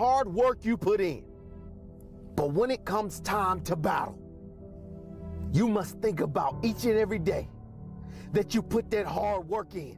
hard work you put in. But when it comes time to battle, you must think about each and every day that you put that hard work in.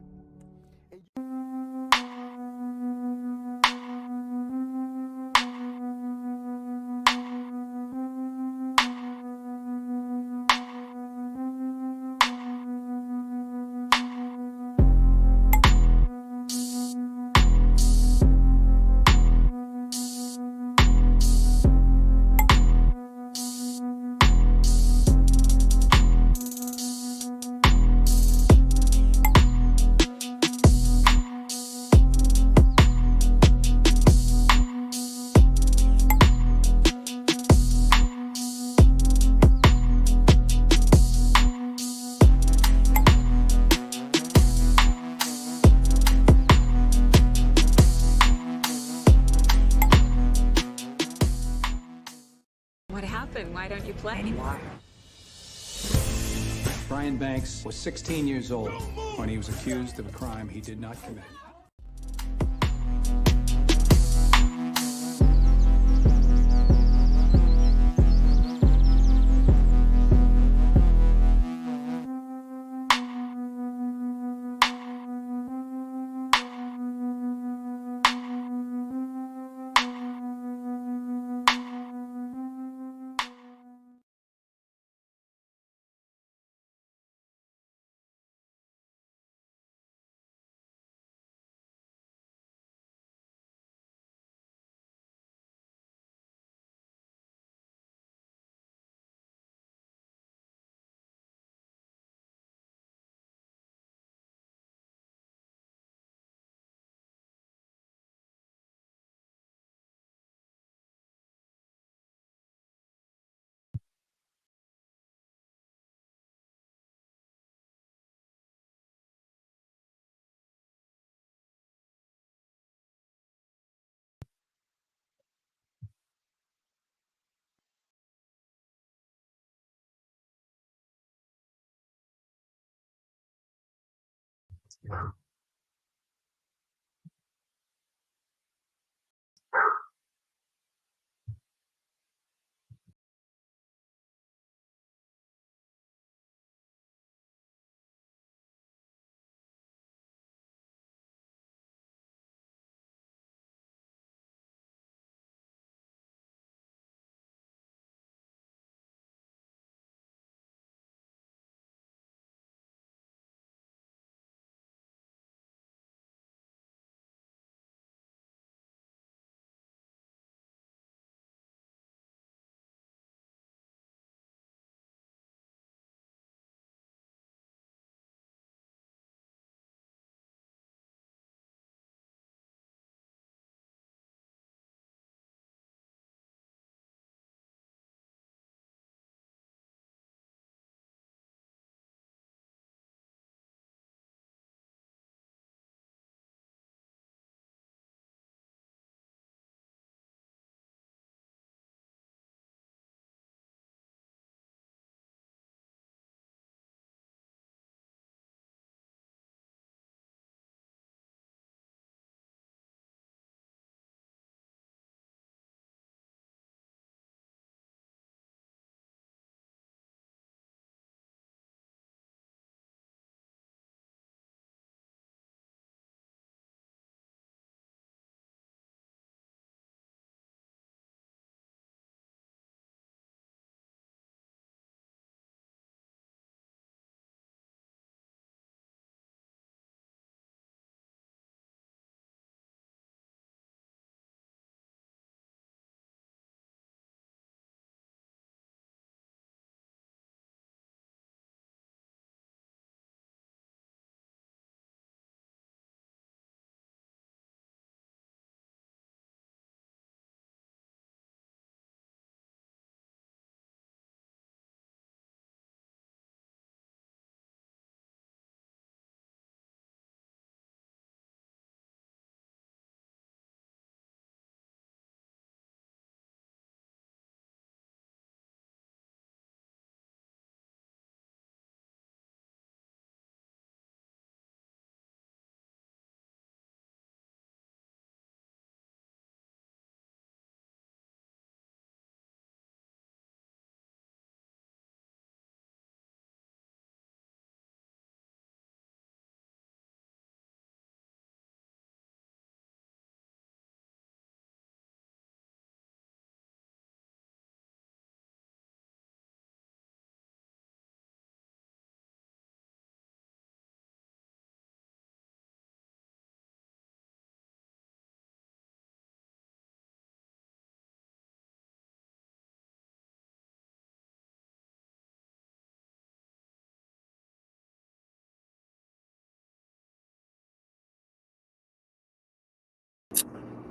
What happened? Why don't you play anymore? Brian Banks was 16 years old when he was accused of a crime he did not commit.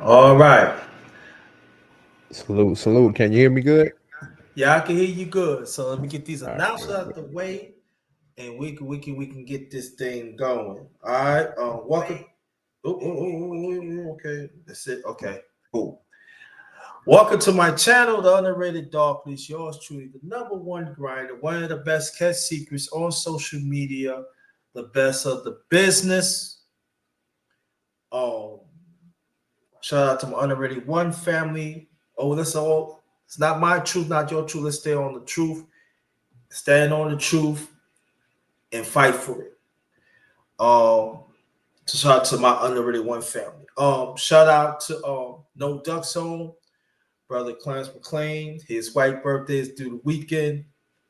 All right. Salute, salute. Can you hear me good? Yeah, I can hear you good. So let me get these All right, announcements good, out good. the way, and we can get this thing going. All right. Welcome. Okay. That's it. Okay. Cool. Welcome to my channel, The Underrated Darkness. Yours truly, the number one grinder, one of the best kept secrets on social media, the best of the business. Um, Shout out to my underrated one family. Oh, that's all. It's not my truth, not your truth. Let's stay on the truth, stand on the truth, and fight for it. Um, so shout out to my underrated one family. Shout out to No Duck Zone, brother Clarence McLean. His white birthday is due the weekend.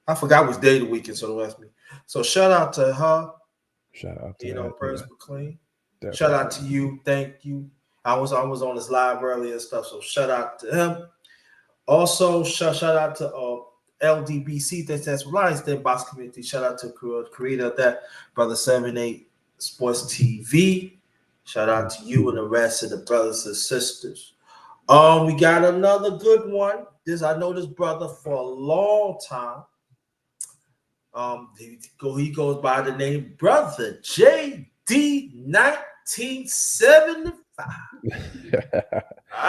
I forgot which day of the weekend, so don't ask me. So shout out to her, Shout out to that. Prince Yeah, McLean. Shout out definitely. to you. Thank you. I was on this live earlier and stuff, so shout out to him. Also, shout out to LDBC, that's Reliance Day Box Community. Shout out to creator of that, Brother 78 Sports TV. Shout out to you and the rest of the brothers and sisters. We got another good one. I know this brother for a long time. He goes by the name Brother JD 1975. All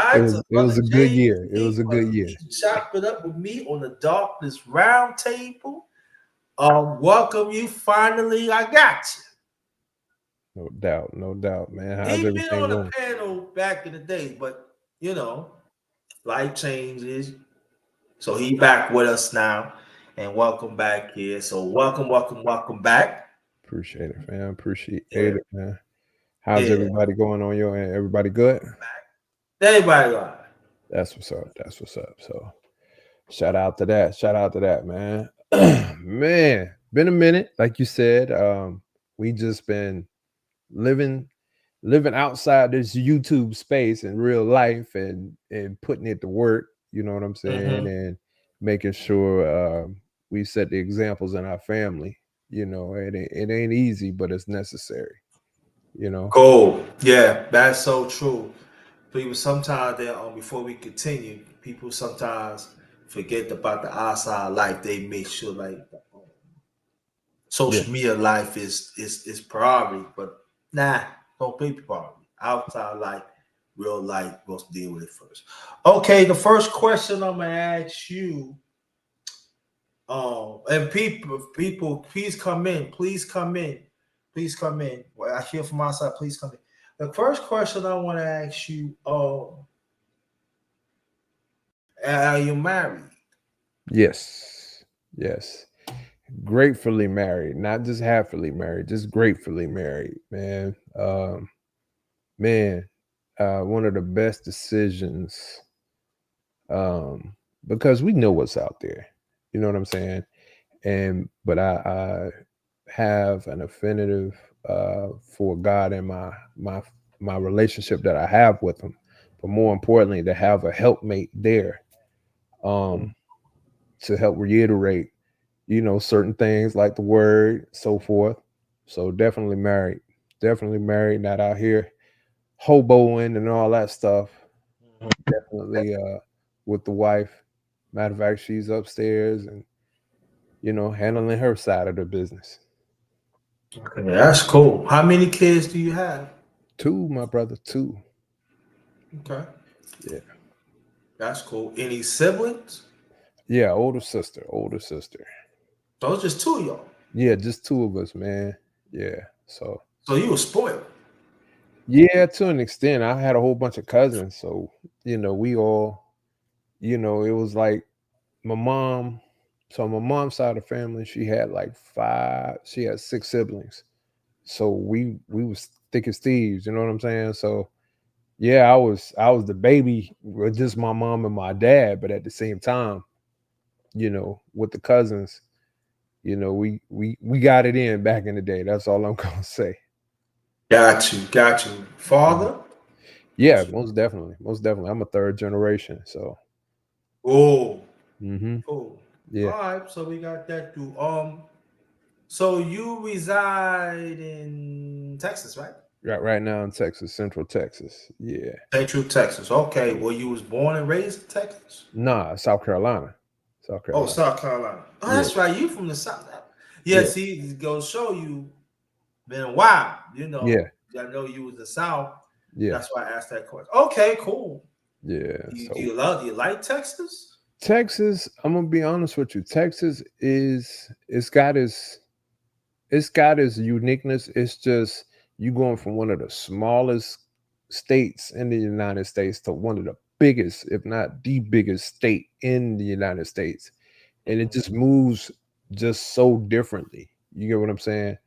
right, so It was brother a good year. It was JD, a good year. chop it up with me on the Darkness Round Table. Welcome you. Finally, I got No doubt, no doubt, man. you. How's He been everything on the going? panel back in the day, but life changes. So he back with us now, and welcome back here. So welcome back. Appreciate it, fam. Appreciate Yeah, it, man. How's yeah. everybody going on your end? Everybody good? Everybody live. That's what's up. That's what's up. So shout out to that. Shout out to that, man. Man, been a minute, like you said. We just been living outside this YouTube space in real life and putting it to work, you know what I'm saying, Mm-hmm. and making sure we set the examples in our family. It ain't easy, but it's necessary. You know. Cool. Yeah, that's so true. People sometimes before we continue, people sometimes forget about the outside life. They make sure like Yeah. social media life is priority, but nah, don't be priority. Outside life, real life, we'll deal with it first. Okay, the first question I'm gonna ask you, and people, please come in, please come in. Well, I hear from outside, please come in. The first question I want to ask you, are you married? Yes. Yes. Gratefully married, not just happily married, just gratefully married, man. Man, one of the best decisions, um, because we know what's out there. You know what I'm saying? But I have an affinity for God and my relationship that I have with Him. But more importantly, to have a helpmate there, um, to help reiterate, certain things like the word, so forth. So definitely married, not out here hoboing and all that stuff. Definitely with the wife. Matter of fact, she's upstairs and handling her side of the business. Okay, that's cool. How many kids do you have? Two, my brother, two. Okay, Yeah. that's cool. Any siblings? Yeah, older sister. So it's just two of y'all. Yeah, just two of us, man. Yeah. So So you were spoiled. yeah, to an extent. I had a whole bunch of cousins. So, we all, it was like my mom. So my mom's side of the family, she had six siblings. So we was thick as thieves, you know what I'm saying? So yeah, I was the baby with just my mom and my dad, but at the same time, with the cousins, we got it in back in the day. That's all I'm gonna say. Got you. Mhm. Father? Yeah, most definitely, most definitely. I'm a third generation, so Oh, hmm cool. All yeah, right, so we got that too. So you reside in Texas, right? right now in Texas, Central Texas. Yeah. Central Texas. Okay. Well, you was born and raised in Texas? Nah, South Carolina. South Oh, Carolina. South Carolina. Oh, Yeah. that's right. You from the South. Yeah, Yeah. see, it goes show you been a while. You know, Yeah. I know you was the South. Yeah. That's why I asked that question. Okay, cool. Yeah. Do So you like Texas? Texas, I'm gonna be honest with you. Texas is it's got its uniqueness. It's just you going from one of the smallest states in the United States to one of the biggest, if not the biggest state in the United States. And it just moves just so differently. You get what I'm saying?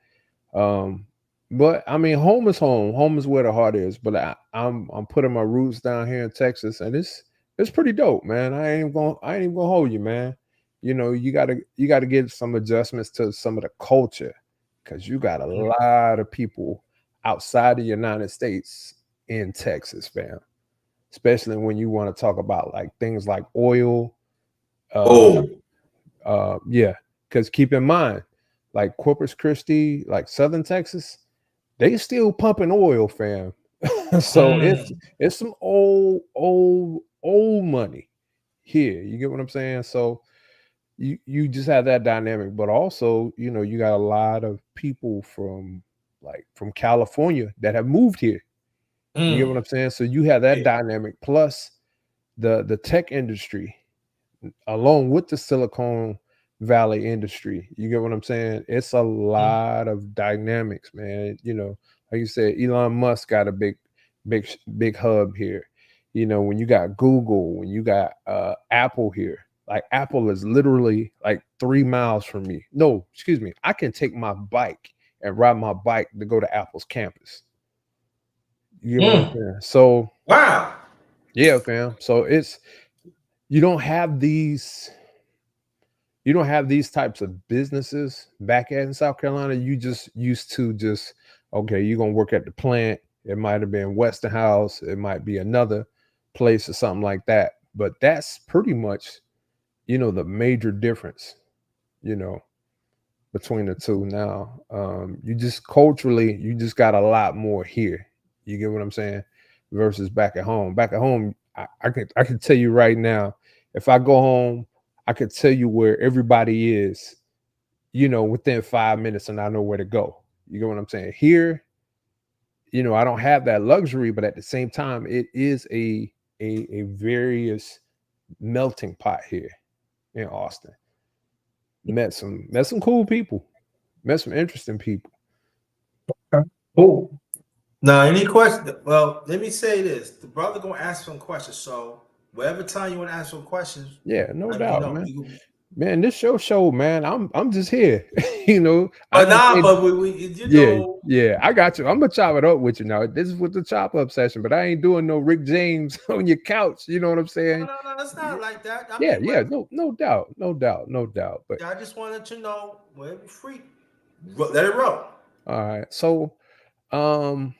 Um, but I mean, home is home. Home is where the heart is. But I'm putting my roots down here in Texas, and it's pretty dope, man. I ain't even gonna hold you, man. You know, you gotta get some adjustments to some of the culture because you got a lot of people outside the United States in Texas, fam. Especially when you want to talk about like things like oil, uh, Oh, yeah, because keep in mind, like Corpus Christi, like Southern Texas, they still pumping oil, fam. So it's some old money here. You get what I'm saying? So you just have that dynamic, but also, you know, you got a lot of people from California that have moved here. You get what I'm saying? So you have that dynamic plus the tech industry along with the Silicon Valley industry. You get what I'm saying? It's a lot of dynamics, man. You know, like you said, Elon Musk got a big hub here. You know, when you got Google, when you got Apple here, like Apple is literally like 3 miles from me. No, excuse me. I can take my bike and ride my bike to go to Apple's campus. You get what I'm saying? So wow. yeah, fam. So you don't have these you don't have these types of businesses back in South Carolina. You just used to just, okay, you're gonna work at the plant. It might have been Westinghouse, it might be another place or something like that. But that's pretty much, you know, the major difference, you know, between the two now. You just culturally, you just got a lot more here. You get what I'm saying? Versus back at home. Back at home, I can tell you right now, if I go home, I could tell you where everybody is, you know, within 5 minutes, and I know where to go. You get what I'm saying? Here, you know, I don't have that luxury, but at the same time, it is a various melting pot here in Austin. Met some cool people, met some interesting people. Cool. Now, any question? Well, let me say this: the brother gonna ask some questions. So, whatever time you want to ask some questions, Yeah, no let me doubt, know. man. Man, this show, man. I'm just here. You know, I But just nah, ain't. but we you Yeah, know, yeah, I got you. I'm gonna chop it up with you now. This is with the chop up session, but I ain't doing no Rick James on your couch. You know what I'm saying? no, it's not like that. I Yeah, mean, yeah, no doubt, no doubt, no doubt. But I just wanted to know whatever free, let it roll. all right, so um,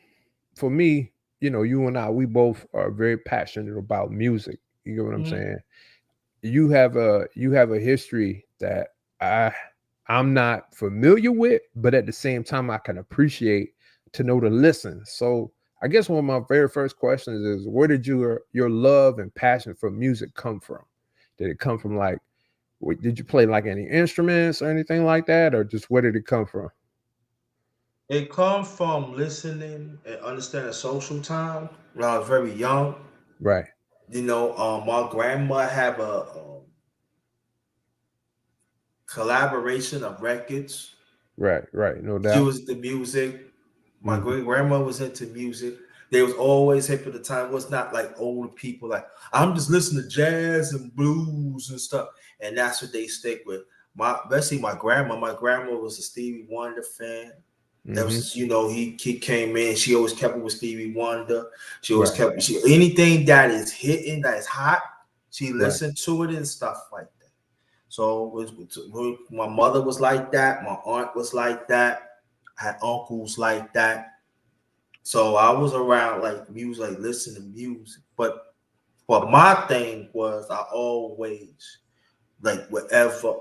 for me, you know, you and I, we both are very passionate about music. You get what I'm Mhm. saying? You have a history that I I'm not familiar with, but at the same time I can appreciate to know to listen. So I guess one of my very first questions is where did your love and passion for music come from? Did it come from like did you play like any instruments or anything like that, or just where did it come from? It comes from listening and understanding social time when I was very young. Right, You know, my grandma have a collaboration of records. right, no She doubt. was the music. My Mhm. great grandma was into music. They was always hip at the time. It was not like old people like I'm just listening to jazz and blues and stuff, and that's what they stick with. Especially my grandma. My grandma was a Stevie Wonder fan. Ever Mhm. since he came in, she always kept it with Stevie Wonder. She always Right, kept anything that is hitting, that is hot. She right, listened to it and stuff like that. So my mother was like that. My aunt was like that. I had uncles like that. So I was around like music, like listening to music. But my thing was I always like whatever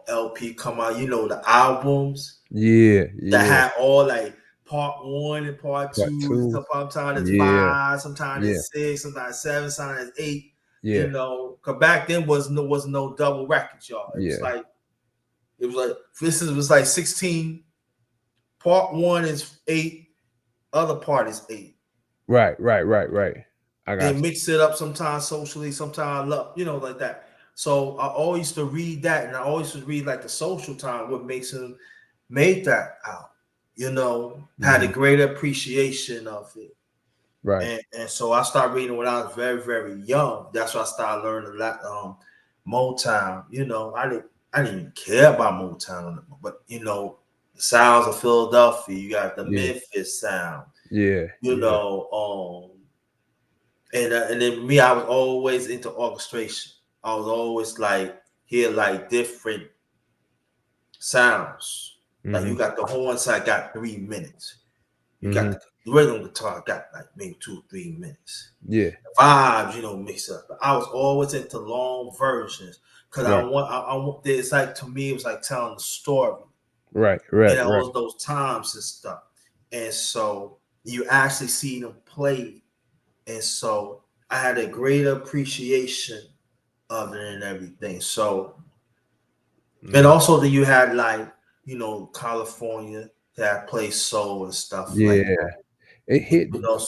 LP come out, you know, the albums yeah, that yeah, had all like part 1 and part Part 2. two. Sometimes it's Yeah. 5, sometimes Yeah. it's 6, sometimes 7, sometimes it's 8. Yeah. You know, because back then was no double records, y'all. It was Yeah. like this was like 16. Part 1 is 8, other part is 8. Right. I They got you. mix it up sometimes socially, sometimes love, you know, like that. So I always used to read that, and I always would read like the social time, what makes him made that out, you know, had a greater appreciation of it. Right. And so I started reading when I was very, very young. That's why I started learning a lot Motown. You know, I didn't even care about Motown, but you know, the sounds of Philadelphia, you got the Yeah. Memphis sound, Yeah. you know, and then me, I was always into orchestration. I was always like hear like different sounds. Like you got the horns, I got 3 minutes. You got the rhythm guitar, got like maybe 2 3 minutes. Yeah. Vibes, you know, mix up. I was always into long versions because I Right. want. It's like to me, it was like telling the story Right. and all those times and stuff. And so you actually see them play, and so I had a greater appreciation of it and everything. So, and also then you had like you know California that plays soul and stuff like Yeah. It hit you know.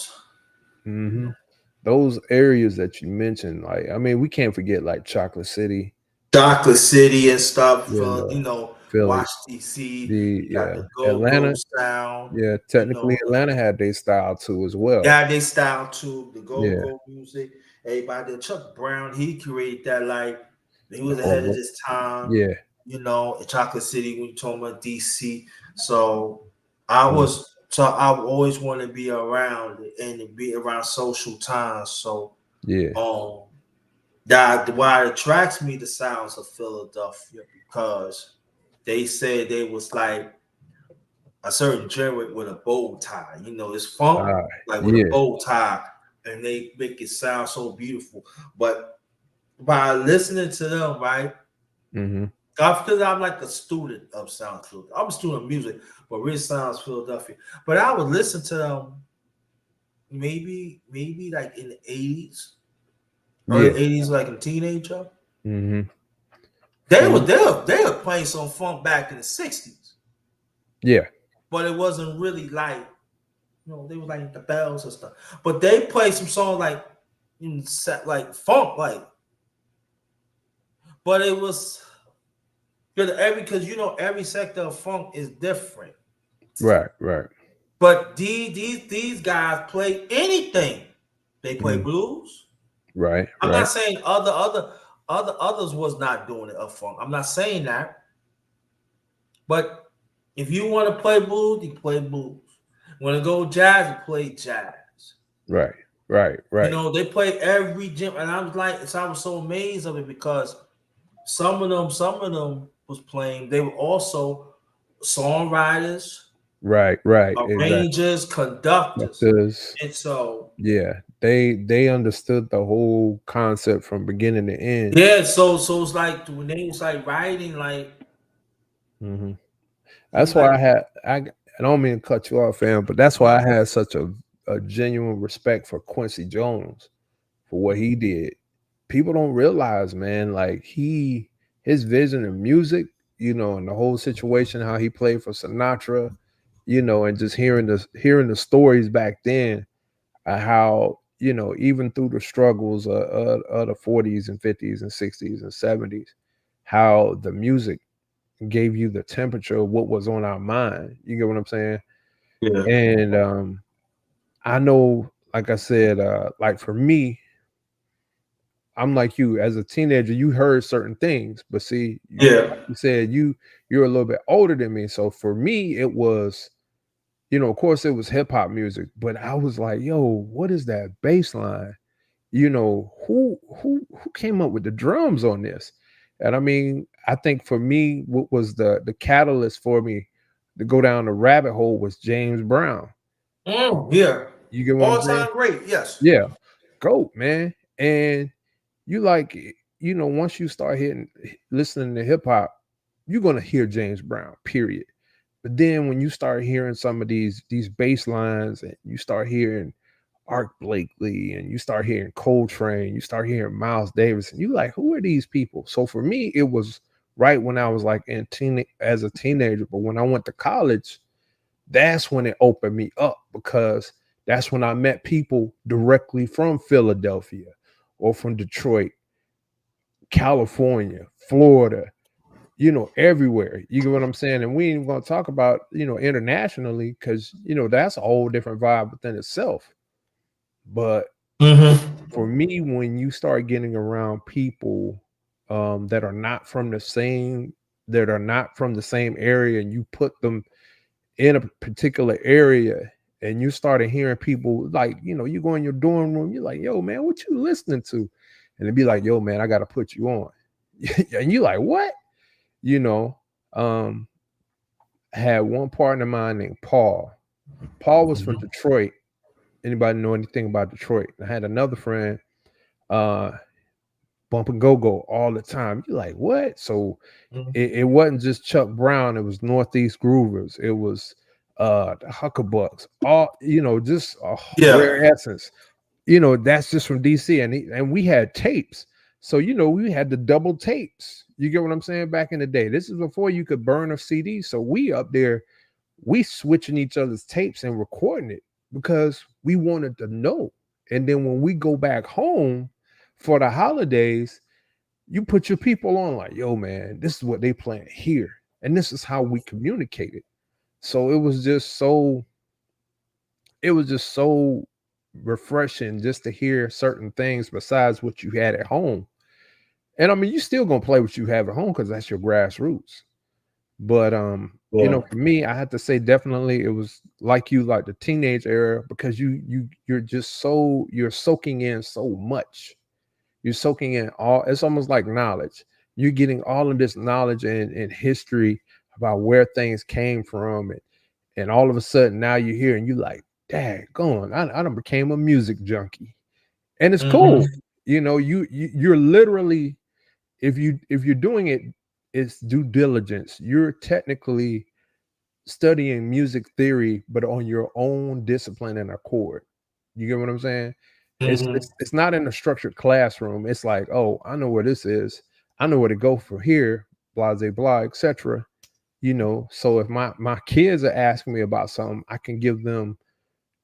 those areas that you mentioned. Like, I mean, we can't forget like Chocolate City, Chocolate City and stuff, you know, you know, Philly, Wash DC. the You got the go-go Atlanta. sound, Yeah, you technically know, Atlanta had their style too as well. yeah, they style too, the Yeah. go-go music. Everybody, Chuck Brown, he created that like he The was ahead of whole his time, yeah. you know, in Chocolate City when you talking about DC. So Mm, I always want to be around it and to be around social times. So yeah. um that why it attracts me the sounds of Philadelphia because they said they was like a certain genre with a bow tie. You know, it's funk Ah, like with a yeah. bow tie, and they make it sound so beautiful. But by listening to them, right? Mhm. Because I'm like a student of Sound Philadelphia. I'm a student of music, but real sounds Philadelphia. But I would listen to them maybe like in the 80s, early Yeah. 80s, like a teenager. Mhm. They So were they were playing some funk back in the 60s, yeah. but it wasn't really like you know they were like the bells and stuff. But they played some songs like like funk, like but it was because you know every sector of funk is different. Right. But these guys play anything. They play Mhm. blues. I'm Right. not saying others was not doing it of funk. I'm not saying that. But if you want to play blues, you play blues. Want to go jazz, you play jazz. Right. You Right. know, they play every gym, and I was like, so I was so amazed of it because some of them was playing. They were also songwriters, Right. Exactly. arrangers, conductors, Because and so yeah, they understood the whole concept from beginning to end. yeah, so it's like when they was like writing, like Mhm. you That's why like I don't mean to cut you off, fam, but that's why I had such a genuine respect for Quincy Jones for what he did. People don't realize, man, like his vision of music, you know, and the whole situation, how he played for Sinatra, you know, and just hearing the stories back then, how you know even through the struggles of the 40s and 50s and 60s and 70s, how the music gave you the temperature of what was on our mind. You get what I'm saying? yeah, And I know, like I said, like for me, I'm like you. As a teenager, you heard certain things, but see, yeah, like you said, you're a little bit older than me. So for me, it was, you know, of course, it was hip hop music, but I was like, yo, what is that bass line? You know, who came up with the drums on this? And I mean, I think for me, what was the catalyst for me to go down the rabbit hole was James Brown. yeah, You get what I'm all saying? time great, yes, Yeah, GOAT, man. And you like, you know, once you start listening to hip hop, you're gonna hear James Brown, period. But then when you start hearing some of these bass lines, and you start hearing Art Blakely, and you start hearing Coltrane, you start hearing Miles Davis, and you like, who are these people? So for me, it was right when I was like as a teenager. But when I went to college, that's when it opened me up, because that's when I met people directly from Philadelphia or from Detroit, California, Florida, everywhere. You get what I'm saying? And we ain't gonna talk about, internationally, because that's a whole different vibe within itself. But for me, when you start getting around people that are not from the same area, and you put them in a particular area, and you started hearing people like, you go in your dorm room, you're like, yo, man, what you listening to? And it'd be like, yo, man, I gotta put you on. And you like, what? I had one partner of mine named Paul. Paul was from Detroit. Anybody know anything about Detroit? I had another friend, bump and go all the time. You're like, what? So it wasn't just Chuck Brown, it was Northeast Groovers, it was the Huckabucks, all just a rare essence. That's just from DC, and we had tapes. So we had the double tapes. You get what I'm saying? Back in the day, this is before you could burn a CD. So we up there, we switching each other's tapes and recording it, because we wanted to know. And then when we go back home for the holidays, you put your people on like, yo, man, this is what they playing here, and this is how we communicated. So it was just so refreshing just to hear certain things besides what you had at home. And I mean, you still gonna play what you have at home, because that's your grassroots. But for me, I had to say definitely it was like the teenage era, because you're just you're soaking in so much. You're soaking in all, it's almost like knowledge. You're getting all of this knowledge and history about where things came from, and all of a sudden now you're here and you like, daggone, I done became a music junkie. And it's cool. You're literally, if you're doing it, it's due diligence. You're technically studying music theory, but on your own discipline and accord. You get what I'm saying? It's not in a structured classroom. It's like, oh, I know where this is. I know where to go from here, blah, blah, blah, etc. So if my kids are asking me about something, I can give them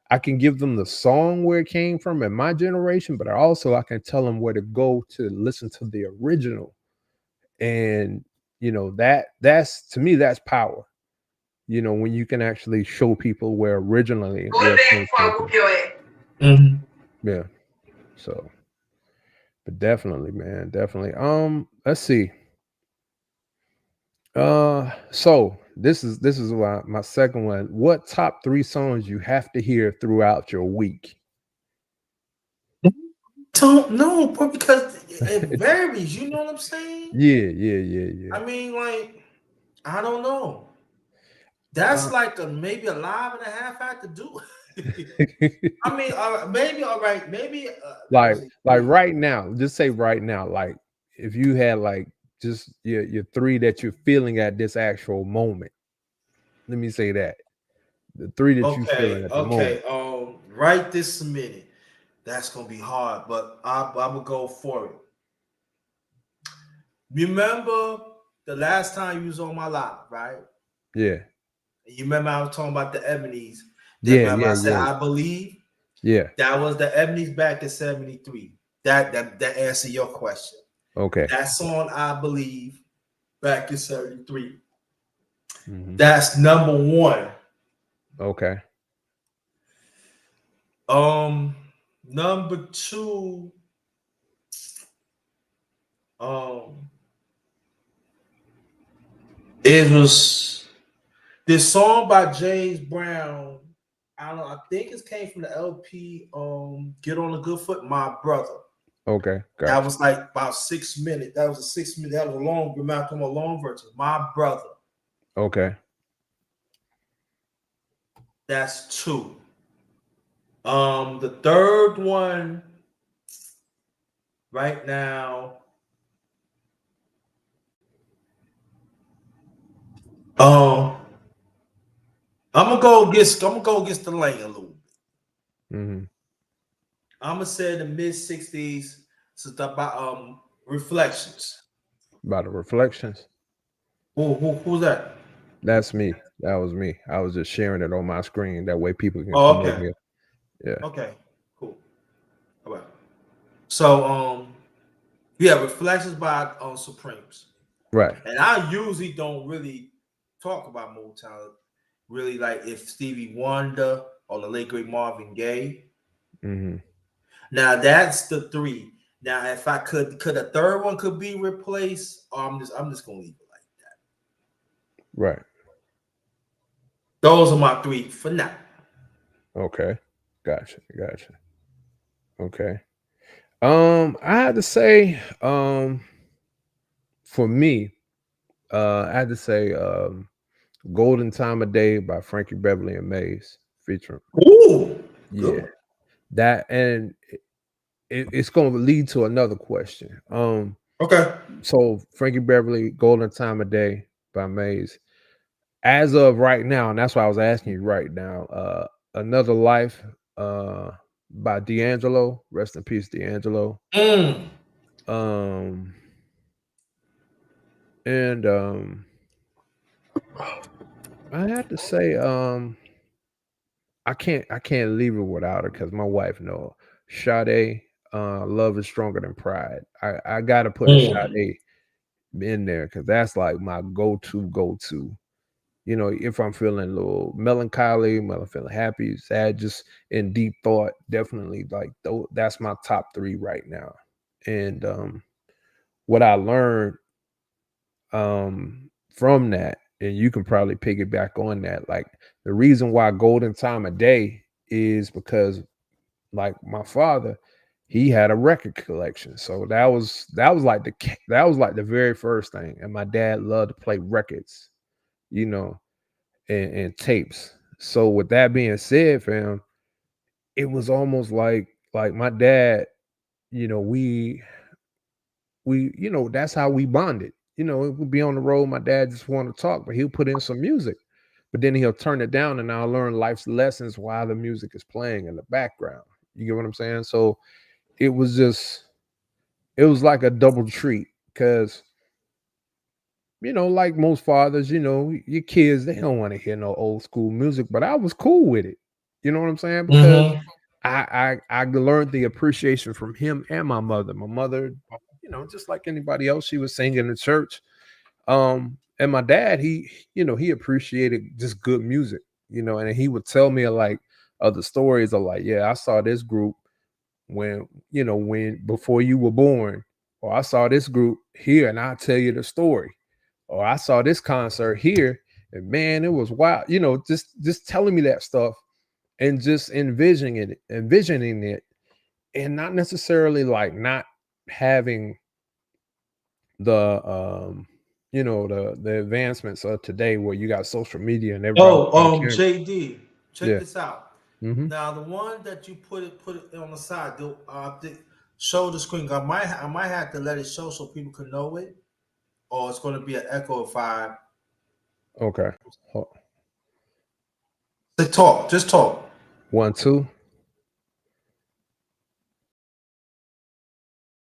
the song where it came from in my generation, but I can tell them where to go to listen to the original. And that's, to me, that's power. When you can actually show people where originally where things came from. Yeah. So, but definitely, man, definitely. Let's see. So this is my second one. What top 3 songs you have to hear throughout your week? Don't know, but because it varies, you know what I'm saying? Yeah. I mean, like, I don't know. That's like maybe a live and a half I have to do. I mean, maybe all right, maybe like right now, just say right now, like if you had like just your 3 that you're feeling at this actual moment. Let me say that. The 3 that you feeling at the moment. Right this minute. That's gonna be hard, but I will go for it. Remember the last time you was on my live, right? Yeah. You remember I was talking about the Ebony's. Yeah. I said I believe. Yeah. That was the Ebony's back in 73. That answered your question. Okay. That song, I believe, back in 73. That's number 1. Okay. Number 2. It was this song by James Brown. I don't know. I think it came from the LP. Get on a Good Foot, My Brother. Okay. Gotcha. That was like about 6 minutes. That was a 6 minute. That was a long. Malcolm, a long version. My Brother. Okay. That's 2. The third one right now. I'm gonna go against the lane a little bit. Mm-hmm. I'm gonna say the mid-60s. It's about Reflections. About the Reflections. Who's that? That's me. That was me. I was just sharing it on my screen. That way people can Oh, come over okay. here. Yeah. Okay, cool. All right. So yeah, Reflections by Supremes. Right. And I usually don't really talk about Motown. Really, like if Stevie Wonder or the late great Marvin Gaye. Mm-hmm. Now that's the three. Now, if I could a third one could be replaced, or I'm just gonna leave it like that. Right. Those are my three for now. Okay. Gotcha. Gotcha. Okay. I had to say, for me, I had to say, "Golden Time of Day" by Frankie Beverly and Maze, featuring. Ooh, good Yeah, one. that, and it's going to lead to another question. Okay. So Frankie Beverly, "Golden Time of Day" by Maze. As of right now, and that's why I was asking you right now. "Another Life" by D'Angelo. Rest in peace, D'Angelo. Mm. Um, and I have to say, I can't leave it without her because my wife know Sade, "Love is Stronger Than Pride." I gotta put a Mm. Sade in there because that's like my go-to. You know, if I'm feeling a little melancholy, when I'm feeling happy, sad, just in deep thought, definitely like that's my top three right now. And what I learned from that, and you can probably piggyback on that, like the reason why "Golden Time of Day" is because, like, my father, he had a record collection, so that was like that was like the very first thing. And my dad loved to play records, you know, and tapes. So with that being said, fam, it was almost like my dad, you know, that's how we bonded. You know, it would be on the road. My dad just wanted to talk, but he'll put in some music, but then he'll turn it down, and I'll learn life's lessons while the music is playing in the background. You get what I'm saying? So it was just, it was like a double treat because, like most fathers, your kids, they don't want to hear no old school music, but I was cool with it. You know what I'm saying? Because Mm-hmm. I learned the appreciation from him and my mother. My mother, just like anybody else, she was singing in church. And my dad, he appreciated just good music, and he would tell me like other stories of like, yeah, I saw this group when before you were born, or I saw this group here, and I'll tell you the story, or I saw this concert here, and man, it was wild. Just telling me that stuff and just envisioning it, and not necessarily like not having the the advancements of today where you got social media and everybody's Oh, got a camera. JD, check Yeah. this out. Hmm. Now the one that you put it on the side, show the screen. I might have to let it show so people can know it, or it's going to be an echo if I Okay. Ho- say talk. Just talk. 1 2.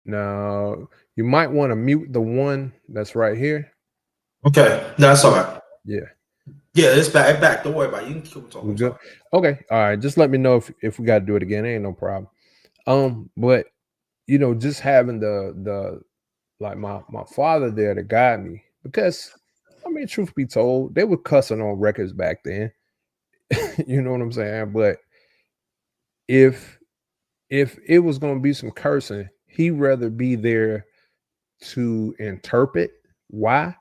Now you might want to mute the one that's right here. Okay, that's all right. Yeah. Yeah, it's back. It's back. Don't worry about it. You can keep talking. We I'm good? sorry. Okay. All right. Just let me know if we got to do it again. Ain't no problem. But just having the like my father there to guide me, because I mean, truth be told, they were cussing on records back then. You know what I'm saying? But if if it was gonna be some cursing, he'd rather be there to interpret why.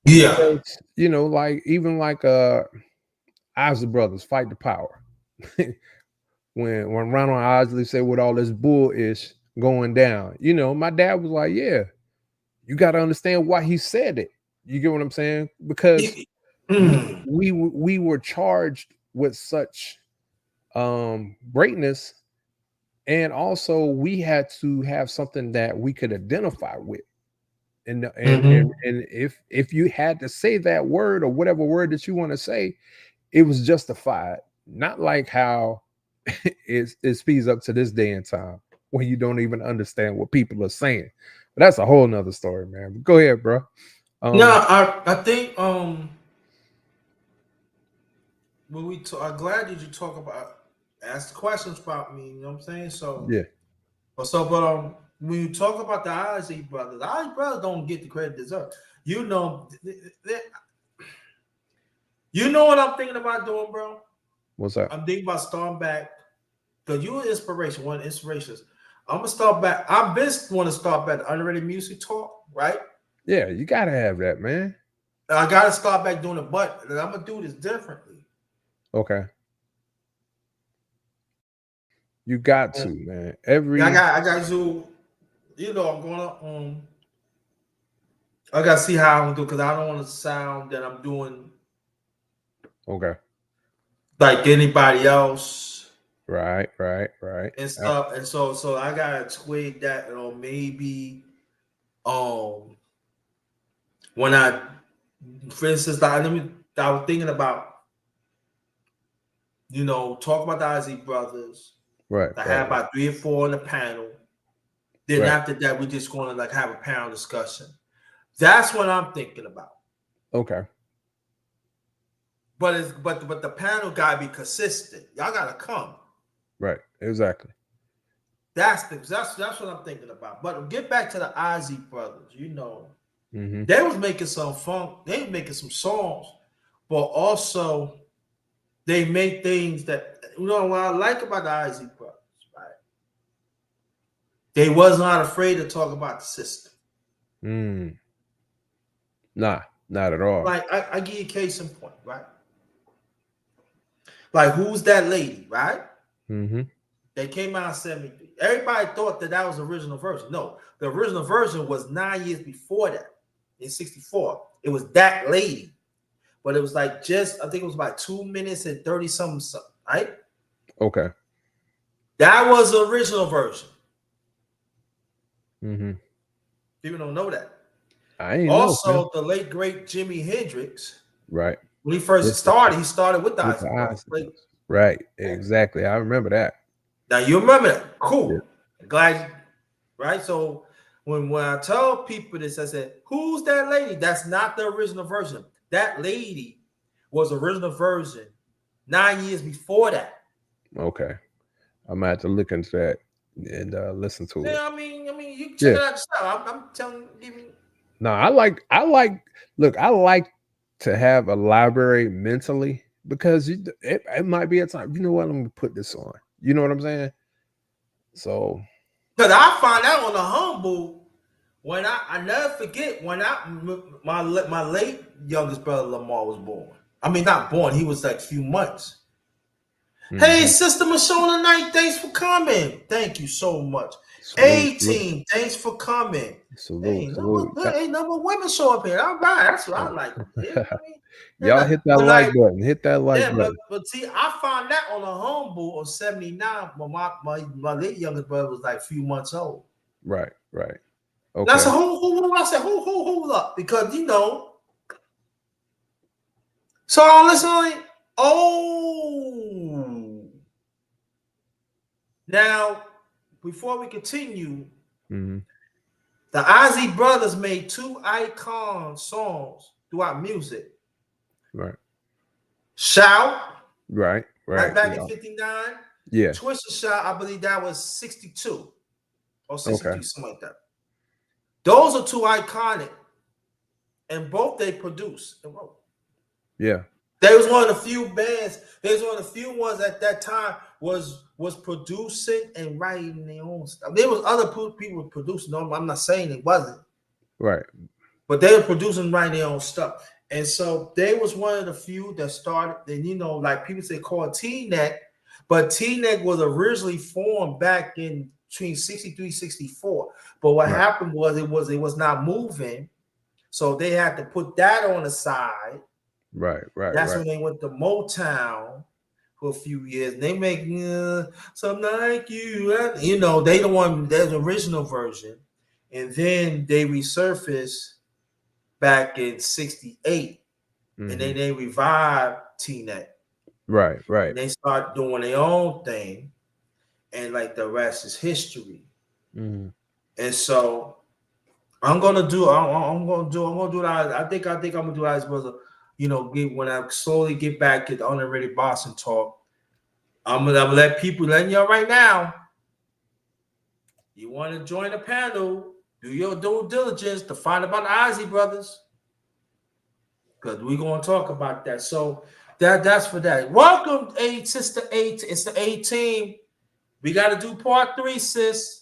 Yeah. Because like even like Isley Brothers, Fight the Power. when Ronald Isley said what all this bull is going down, my dad was like, yeah, you got to understand why he said it. You get what I'm saying? Because Mm. we were charged with such greatness, and also we had to have something that we could identify with. And and and, Mm-hmm. and if you had to say that word or whatever word that you want to say, it was justified, not like how it speeds up to this day and time when you don't even understand what people are saying. But that's a whole nother story, man. But go ahead, bro. No, I think when we talk, I'm glad that you talk about ask the questions about me. You know what I'm saying? So yeah, but when you talk about the Ozzy brothers don't get the credit they deserve. You know, you know what I'm thinking about doing, bro? what's that? I'm thinking about starting back because you're an inspiration, one of the inspirations. I'm gonna start back. I've been want to start back the underrated music talk, right? Yeah, you gotta have that, man. I gotta start back doing it, but I'm gonna do this differently. Okay. You got to, man. Every I got to, you know, I'm gonna I gotta see how I'm gonna do because I don't want to sound that I'm doing okay. like anybody else Right. and stuff. And so I gotta twig that maybe when for instance, I was thinking about, you know, talk about the Ozzy brothers. Right. I had about 3 or 4 on the panel. Then Right. after that, we're just gonna like have a panel discussion. That's what I'm thinking about. Okay. But the panel gotta be consistent. Y'all gotta come. Right. Exactly. That's what I'm thinking about. But get back to the Ozzy brothers. You know, Mm-hmm. they was making some funk. They was making some songs, but also they make things that, you know, what I like about the Ozzy brothers, right? They was not afraid to talk about the system. Nah, not at all. Like I give you a case in point, right? Like Who's That Lady, right? Mm-hmm. They came out in 73. Everybody thought that was the original version. No, the original version was 9 years before that, in 64. It was That Lady. But it was like I think it was about 2 minutes and 30 something, right? Okay. That was the original version. Mm-hmm. People don't know that. I ain't Also, the late great Jimi Hendrix, right. when he first started, he started with the With the Ozzy brothers. Ozzy. Right. Exactly. I remember that. Now you remember that. Cool. Yeah. Glad, right? So when I tell people this, I said, Who's That Lady? That's not the original version. That lady was the original version 9 years before that. Okay. I'm gonna have to look into that and listen to it. Yeah, I mean, you check it out yourself. I'm telling you. No, I like look, I like to have a library mentally because it might be a time. You know what? I'm gonna put this on. You know what I'm saying? So Because I found out on the humble when I never forget when my late youngest brother Lamar was born. I mean, not born. He was like a few months. mm-hmm. Hey, Sister Michelle tonight, thanks for coming. Thank you so much. 18, thanks for coming. Salute. Ain't number women show up here. All right, that's what I like. Y'all hit that like button. Hit that like button. But see, I found that on a humble on 79 when my late youngest brother was like a few months old. Right. Okay. And I said, hold up, because you know. So I listen. Now, before we continue, mm-hmm. the Ozzy brothers made 2 icon songs throughout music. Right. Shout. Right. Back in 59. Yeah. Twist and Shout, I believe that was 62 or 63, something like that. Those are 2 iconic, and both they produced and wrote. Yeah. They was one of the few bands. They was one of the few ones at that time was producing and writing their own stuff. There was other people producing. No, I'm not saying it wasn't. Right. But they were producing and writing their own stuff. And so they was one of the few that started. And you know, like people say called T-Neck, but T-Neck was originally formed back in between 63, 64. But what happened was it was not moving. So they had to put that on the side. Right. That's when they went to Motown for a few years. And they make something like you. You know, they the one, there's the original version. And then they resurfaced back in 68. And then they revived T-Neck. Right. And they start doing their own thing, and like the rest is history. Mm. And so I'm gonna do that. I think I'm gonna do that as well. When I slowly get back at the Underrated Boxing Talk, I'm gonna let people letting y'all right now. You want to join the panel? Do your due diligence to find about the Ozzy brothers, because we're gonna talk about that. So that's for that. Welcome, sister eight. It's the 18. We got to do part 3, sis.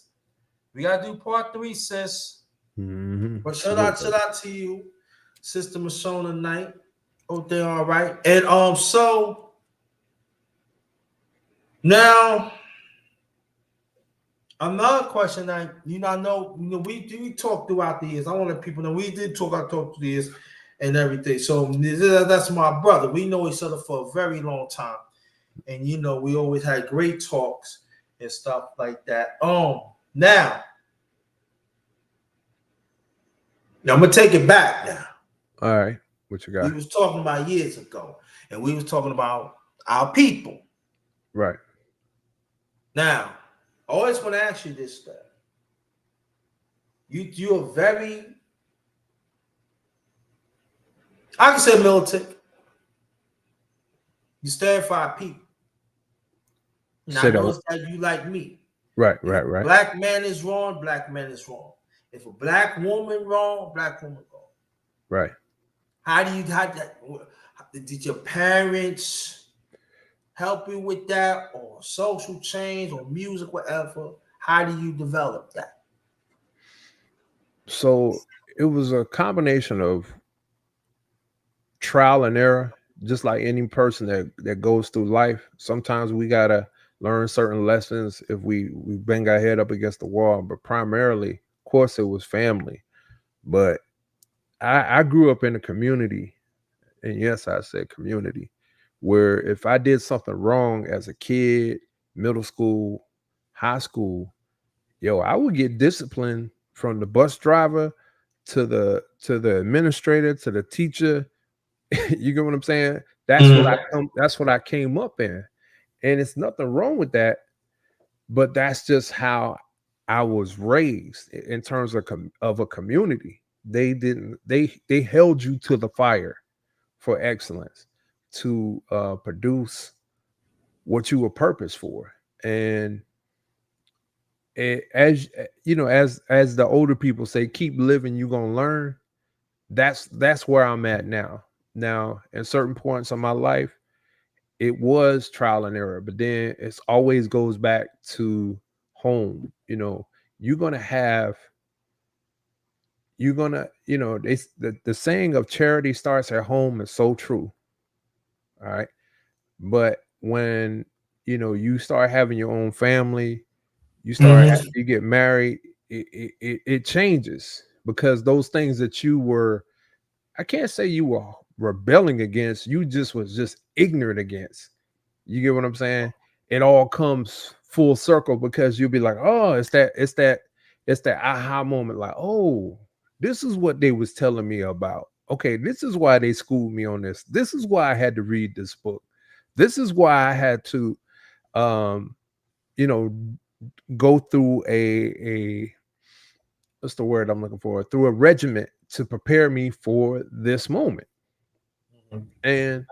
We got to do part 3, sis. Mm-hmm. But shout out to you, Sister Mashona Knight. Hope they're all right. And so now another question that we talked throughout the years. I want to let people know we did talk through the years and everything. So that's my brother. We know each other for a very long time, and we always had great talks and stuff like that. Now I'm gonna take it back now. All right, what you got? We was talking about years ago, and we was talking about our people. Right. Now, I always want to ask you this stuff. You're very, I can say militant. You stand for our people. Now, I know that you like me. Right. Black man is wrong, black man is wrong. If a black woman wrong, black woman wrong. Right. Did your parents help you with that, or social change, or music, whatever? How do you develop that? So it was a combination of trial and error, just like any person that goes through life. Sometimes we gotta learn certain lessons if we bang our head up against the wall. But primarily, of course, it was family. But I grew up in a community, and yes, I said community, where if I did something wrong as a kid, middle school, high school, I would get disciplined from the bus driver to the administrator to the teacher. You get what I'm saying? That's what I came up in. And it's nothing wrong with that, but that's just how I was raised in terms of a community. They held you to the fire for excellence, to produce what you were purposed for. And as the older people say, keep living, you're gonna learn. That's where I'm at now. Now, in certain points of my life, it was trial and error, but then it's always goes back to home. You're gonna the saying of charity starts at home is so true. All right. But when you start having your own family, you get married, it changes, because those things that you were, I can't say you were rebelling against, you was just ignorant against. You get what I'm saying? It all comes full circle, because you'll be like, oh, it's that aha moment, like, oh, this is what they was telling me about. Okay, this is why they schooled me on this. This is why I had to read this book. This is why I had to go through a what's the word I'm looking for? Through a regiment to prepare me for this moment. And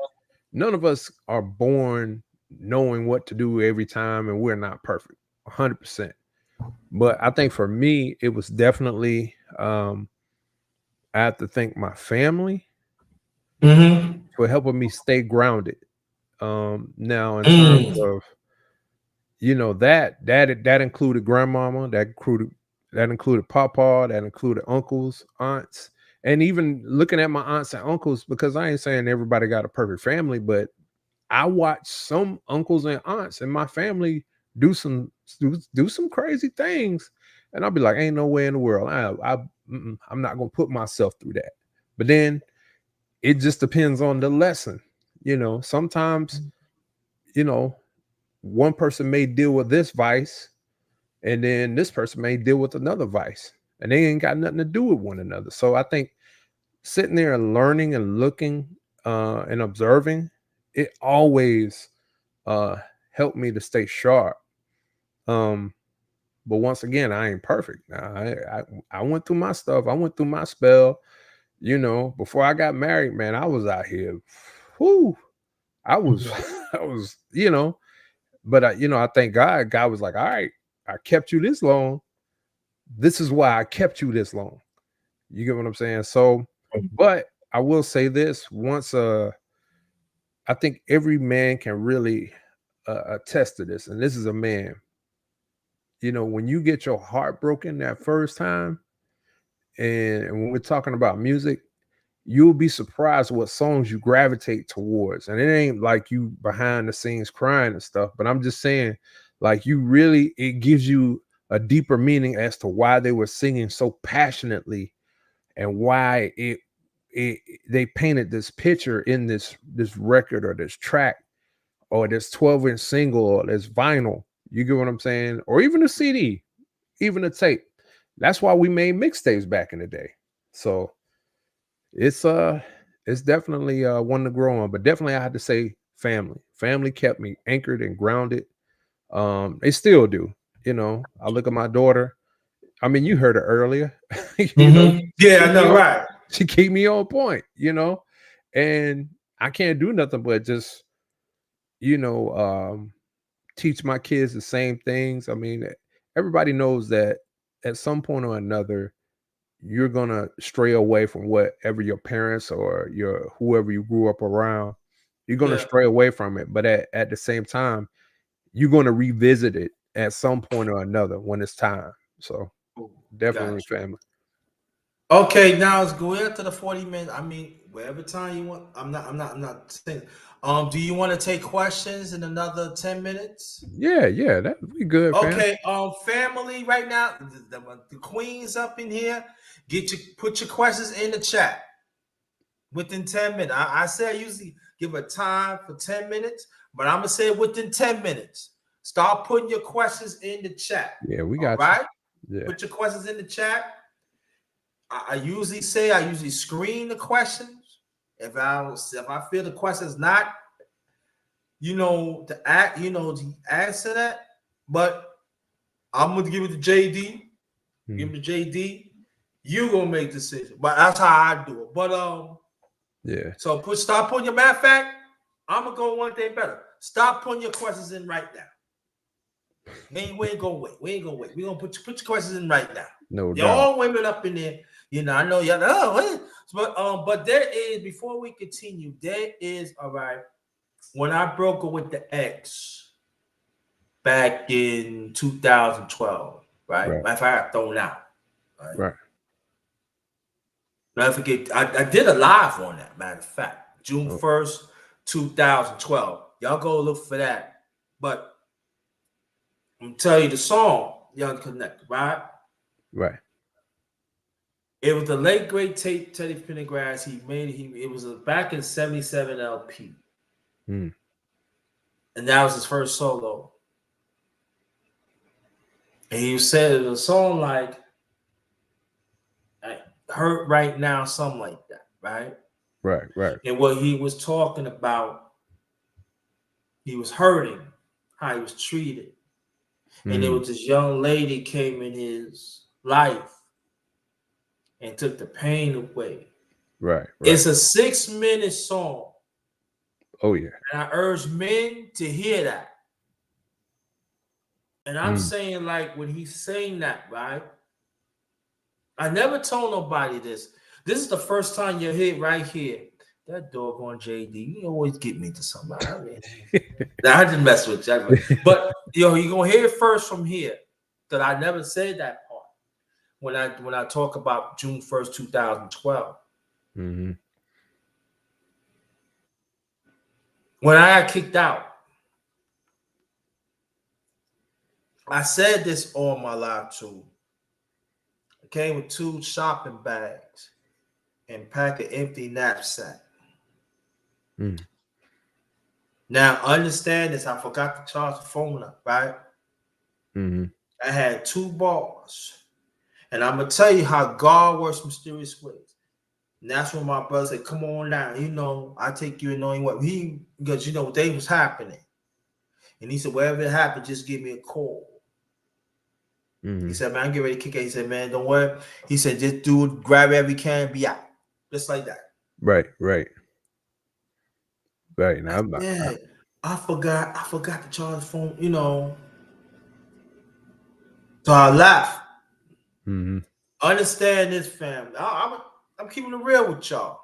none of us are born knowing what to do every time, and we're not perfect 100%. But I think for me, it was definitely I have to thank my family for helping me stay grounded. Now, in terms of that included grandmama, that included papa, that included uncles, aunts, and even looking at my aunts and uncles, because I ain't saying everybody got a perfect family, but I watched some uncles and aunts in my family do some crazy things, and I'll be like, ain't no way in the world I'm not gonna put myself through that. But then it just depends on the lesson. Sometimes one person may deal with this vice, and then this person may deal with another vice, and they ain't got nothing to do with one another. So I think sitting there and learning and looking and observing it always helped me to stay sharp. But once again, I ain't perfect. I went through my stuff. I went through my spell. You know, before I got married, man, I was out here. Whoo, I was, I was, you know. But I thank God. God was like, all right, I kept you this long. This is why I kept you this long. You get what I'm saying? So, but I will say this: once, I think every man can really attest to this, and this is a man. You know, when you get your heart broken that first time, and when we're talking about music, you'll be surprised what songs you gravitate towards. And it ain't like you behind the scenes crying and stuff, but I'm just saying, like, you really, it gives you a deeper meaning as to why they were singing so passionately and why they painted this picture in this record or this track or this 12-inch single or this vinyl. You get what I'm saying? Or even a CD, even a tape. That's why we made mixtapes back in the day. So it's definitely one to grow on, but definitely I had to say family. Family kept me anchored and grounded. They still do. You know, I look at my daughter. I mean, you heard her earlier. You know, Yeah, I know, right? she keep me on point, you know, and I can't do nothing but just, teach my kids the same things. I mean, everybody knows that at some point or another, you're gonna stray away from whatever your parents or your whoever you grew up around. You're gonna stray away from it, but at the same time, you're gonna revisit it at some point or another when it's time. So definitely family. Okay, now let's go into the 40 minutes. I mean, whatever time you want. I'm not saying. Do you want to take questions in another 10 minutes? Yeah, that we good, fam. Okay, family, right now, the queen's up in here. Put your questions in the chat within 10 minutes. I say I usually give a time for 10 minutes, but I'm gonna say within 10 minutes. Start putting your questions in the chat. Yeah, we got all right. Yeah. Put your questions in the chat. I usually screen the questions. If I feel the question's not, to answer that, but I'm gonna give it to JD. Give it to JD. You gonna make the decision, but that's how I do it. But yeah. So start putting your matter of fact. I'm gonna go one thing better. Stop putting your questions in right now. We ain't gonna wait. We're gonna put your questions in right now. No They're doubt. all women up in there. I know y'all. But there is, before we continue, there is, all right. When I broke up with the ex back in 2012, right? Matter of fact, I thrown out. Right. Don't forget, I did a live on that, matter of fact. June 1st, 2012. Y'all go look for that. But I'm gonna tell you the song, Young Connect, right? Right. It was the late great Teddy Pendergrass. He made it was back in 77 LP. And that was his first solo. And he said it was a song like Hurt Right Now, something like that, right? Right. And what he was talking about, he was hurting, how he was treated. And there was this young lady came in his life and took the pain away. Right. It's a 6-minute song. Oh yeah. And I urge men to hear that. And I'm saying, like, when he's saying that, right? I never told nobody this. This is the first time you hear right here. That doggone JD, you always get me to somebody. I mean, I just mess with you. But you're gonna hear it first from here. That I never said that part when I talk about June 1st, 2012. When I got kicked out, I said this on my live too. I came with 2 shopping bags and pack an empty knapsack. Now, understand this. I forgot to charge the phone up, right? I had 2 bars. And I'm going to tell you how God works mysterious ways. And that's when my brother said, come on down. You know, I take you and knowing what because you know, they was happening. And he said, wherever it happened, just give me a call. He said, man, I'm getting ready to kick it. He said, man, don't worry. He said, just do it, grab every can, be out. Just like that. Right. Now, Yeah. I forgot to charge the phone, you know. So I laughed. Understand this, family. I'm keeping it real with y'all.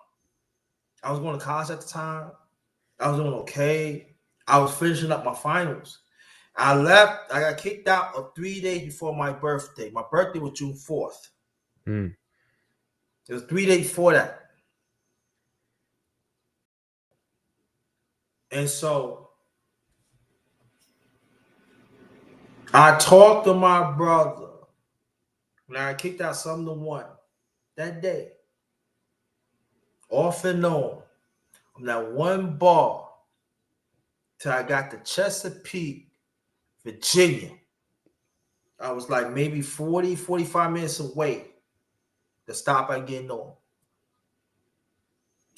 I was going to college at the time. I was doing okay. I was finishing up my finals. I left. I got kicked out of 3 days before my birthday. My birthday was June 4th. It was 3 days before that. And so I talked to my brother when I kicked out 7-1 that day. Off and on. On that one bar till I got to Chesapeake, Virginia. I was like maybe 40, 45 minutes away. The stop I getting on.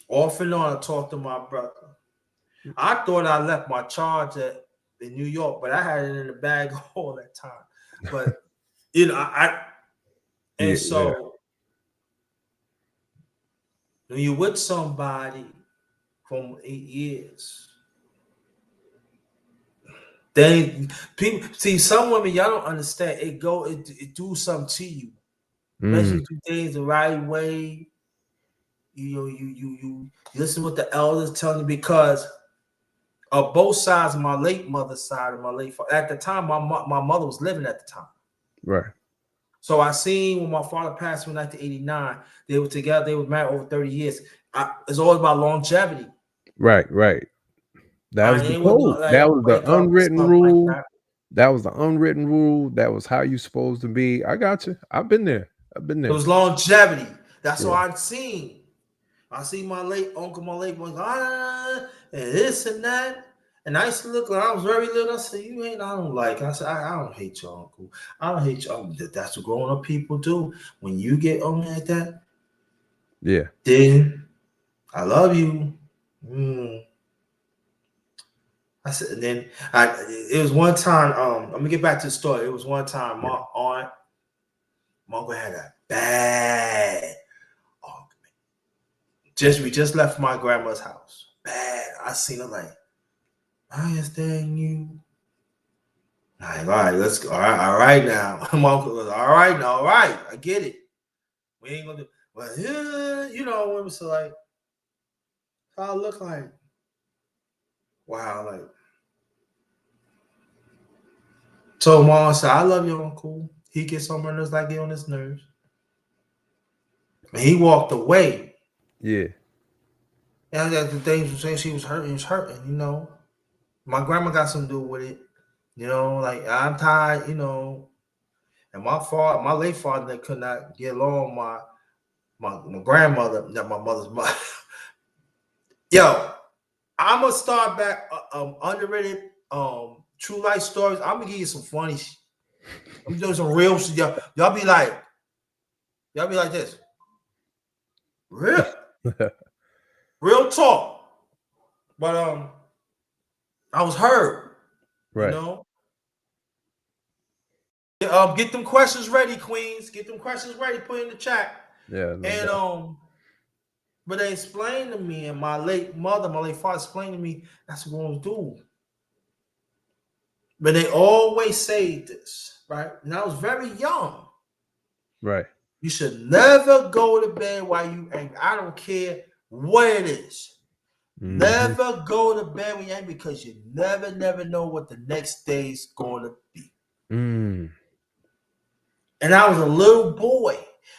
Off and on, I talked to my brother. I thought I left my charge in New York, but I had it in the bag all that time. But you know, when you're with somebody from 8 years, then people see some women, y'all don't understand. It do something to you. Especially do things the right way. You know, you listen to what the elders telling you, because of both sides of my late mother's side and my late father. At the time, my mother was living at the time. Right. So I seen when my father passed in 1989, they were together, they were married over 30 years. It's all about longevity. Right. That was the code. That was the unwritten rule. That was the unwritten rule. That was how you supposed to be. I got you. I've been there. It was longevity. That's what I've seen. I see my late uncle, my late boy, and this and that. And I used to look when I was very little. I said, I don't like. I said, I don't hate your uncle. I don't hate your uncle. That's what grown up people do. When you get on like that, then I love you. I said, and then it was one time. Let me get back to the story. It was one time my uncle had a bad argument. We just left my grandma's house. Bad. I seen her like, I understand you. Like, all right, let's go. All right now. My uncle was all right now. All right, I get it. We ain't gonna do. Well, yeah, you know, women. So like, how I look like. Wow, like. So mom said, I love your uncle. He gets on my nerves like get on his nerves. And he walked away. Yeah. And the things were saying she was hurting, you know. My grandma got something to do with it. You know, like I'm tired, you know. And my late father, they could not get along my grandmother, not my mother's mother. Yo, I'm gonna start back underrated true life stories. I'm gonna give you some funny shit. I'm doing some real shit. Y'all be like this. Real talk. But I was hurt. Right. You know. Get them questions ready, queens. Get them questions ready. Put in the chat. Yeah. And but they explained to me, and my late father explained to me that's what we're gonna do. But they always say this, right? And I was very young. Right. You should never go to bed while you angry. I don't care what it is. Never go to bed when you're angry, because you never know what the next day is going to be. And I was a little boy.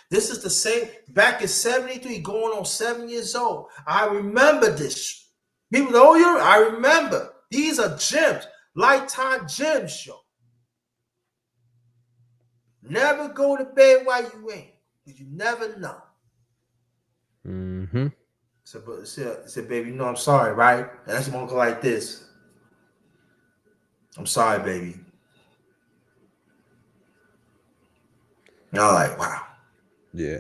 This is the same back in 73, going on 7 years old. I remember this. People know I remember. These are gems, lifetime gems, yo. Never go to bed while you ain't, because you never know. Said, baby, you know I'm sorry, right? And that's gonna go like this. I'm sorry, baby. And I'm like, wow. Yeah.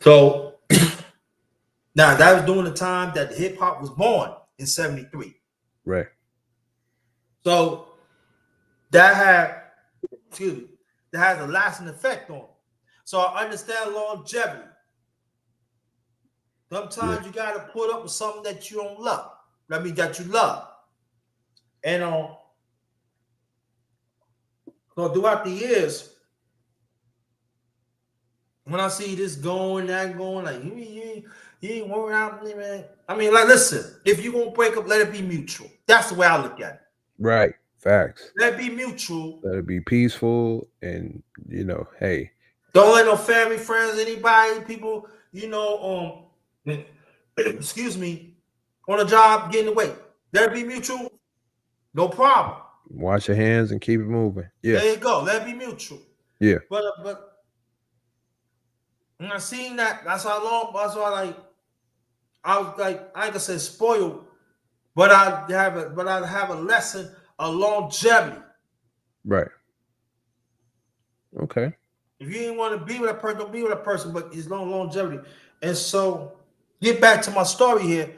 So Now, that was during the time that hip hop was born in 73. Right. So that had, excuse me, that has a lasting effect on them. So I understand longevity. Sometimes you got to put up with something that you don't love. I mean, that you love. And so throughout the years, when I see this going, that going, like, you ain't working out, man. I mean, like, listen, if you're going to break up, let it be mutual. That's the way I look at it. Right. Facts. Let it be mutual. Let it be peaceful, and hey. Don't let no family, friends, anybody, people, excuse me, on a job get in the way. Let it be mutual. No problem. Wash your hands and keep it moving. Yeah. There you go. Let it be mutual. Yeah. But when I seen that, I was like, I ain't gonna say spoiled, but I have a lesson of longevity. Right. Okay. If you didn't want to be with a person, don't be with a person, but it's longevity. And so, get back to my story here.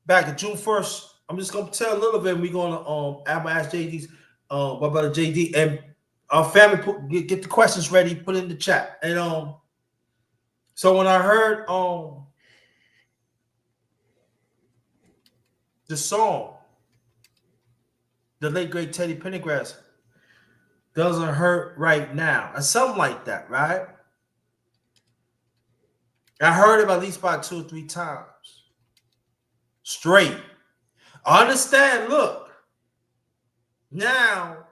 Back in June 1st, I'm just gonna tell a little bit. We're gonna ask JD's my brother JD and our family get the questions ready, put it in the chat. And so when I heard the song, the late great Teddy Pendergrass, Doesn't Hurt Right Now, and something like that, right? I heard it at least about 2 or 3 times straight. I understand. Look, now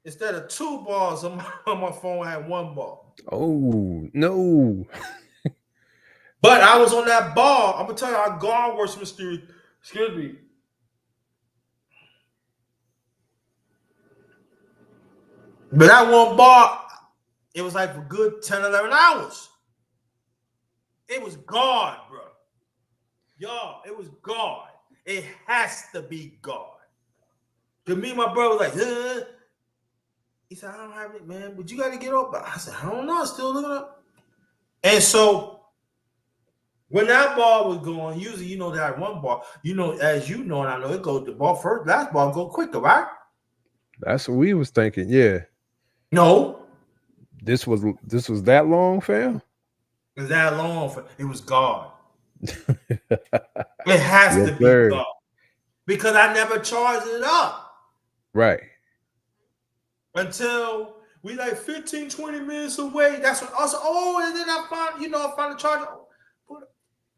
instead of 2 bars on my phone, I had 1 bar. Oh no! But I was on that bar. I'm gonna tell you how God works mysterious. Excuse me. But that 1 bar, it was like for good 10, 11 hours. It was God, bro. Y'all, it was God. It has to be God. Because me and my brother was like, he said, I don't have it, man, but you got to get up. I said, I don't know. I'm still looking up. And so when that ball was going, usually that 1 bar, as you know, and I know it goes the ball first, last ball go quicker, right? That's what we was thinking. Yeah. No. This was that long, fam? It was that long. It was God. It has to be God. Because I never charged it up. Right. Until we like 15, 20 minutes away. That's when also, and then I found the charger. But it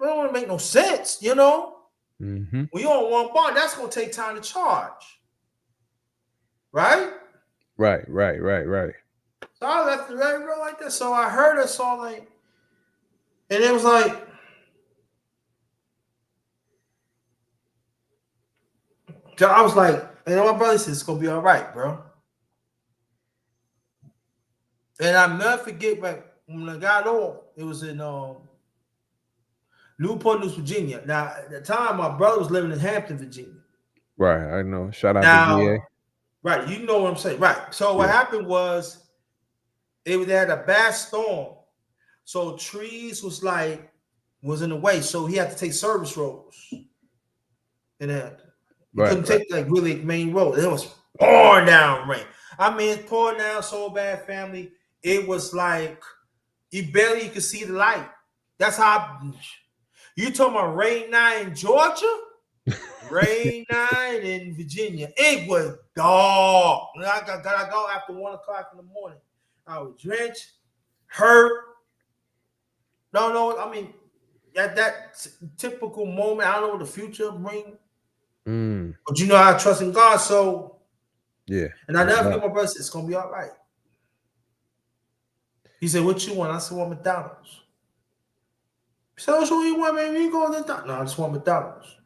don't want to make no sense, Mm-hmm. When you're on 1 bar, that's going to take time to charge. Right? Right. So I left it right like that. So I heard a song like, and it was like, I was like, and my brother said, it's going to be all right, bro. And I'll never forget, when I got off, it was in Newport News, Virginia. Now, at the time, my brother was living in Hampton, Virginia. Right, I know. Shout out to VA. Right, you know what I'm saying. Right. So what happened was, they had a bad storm. So trees was in the way. So he had to take service roads. And he couldn't take really main road. It was pouring down rain. I mean, it's pouring down so bad, family. It was like you could see the light. That's how you talking about rain night in Georgia, rain night in Virginia. It was dark. I gotta go after 1 o'clock in the morning. I was drenched, hurt. No, I mean, at that typical moment, I don't know what the future brings. But I trust in God, so yeah. And I never forget my brother said, it's gonna be all right. He said, what you want? I said, I want McDonald's. He said, what you want, man? You go to the No, I just want McDonald's.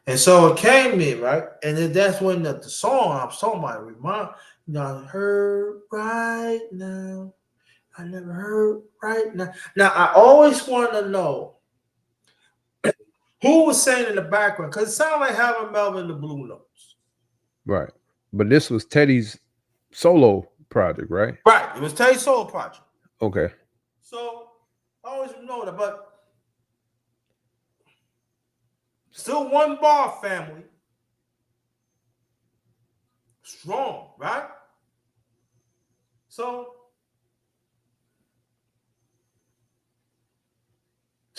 And so it came in, right? And then that's when the song I'm talking about remind I heard right now. I never heard right now. Now I always want to know who was saying in the background, because it sounded like having Melvin the Blue Notes. Right. But this was Teddy's solo project, right? Right. It was Teddy's solo project. Okay. So I always know that, but Still one bar family. Strong, right? So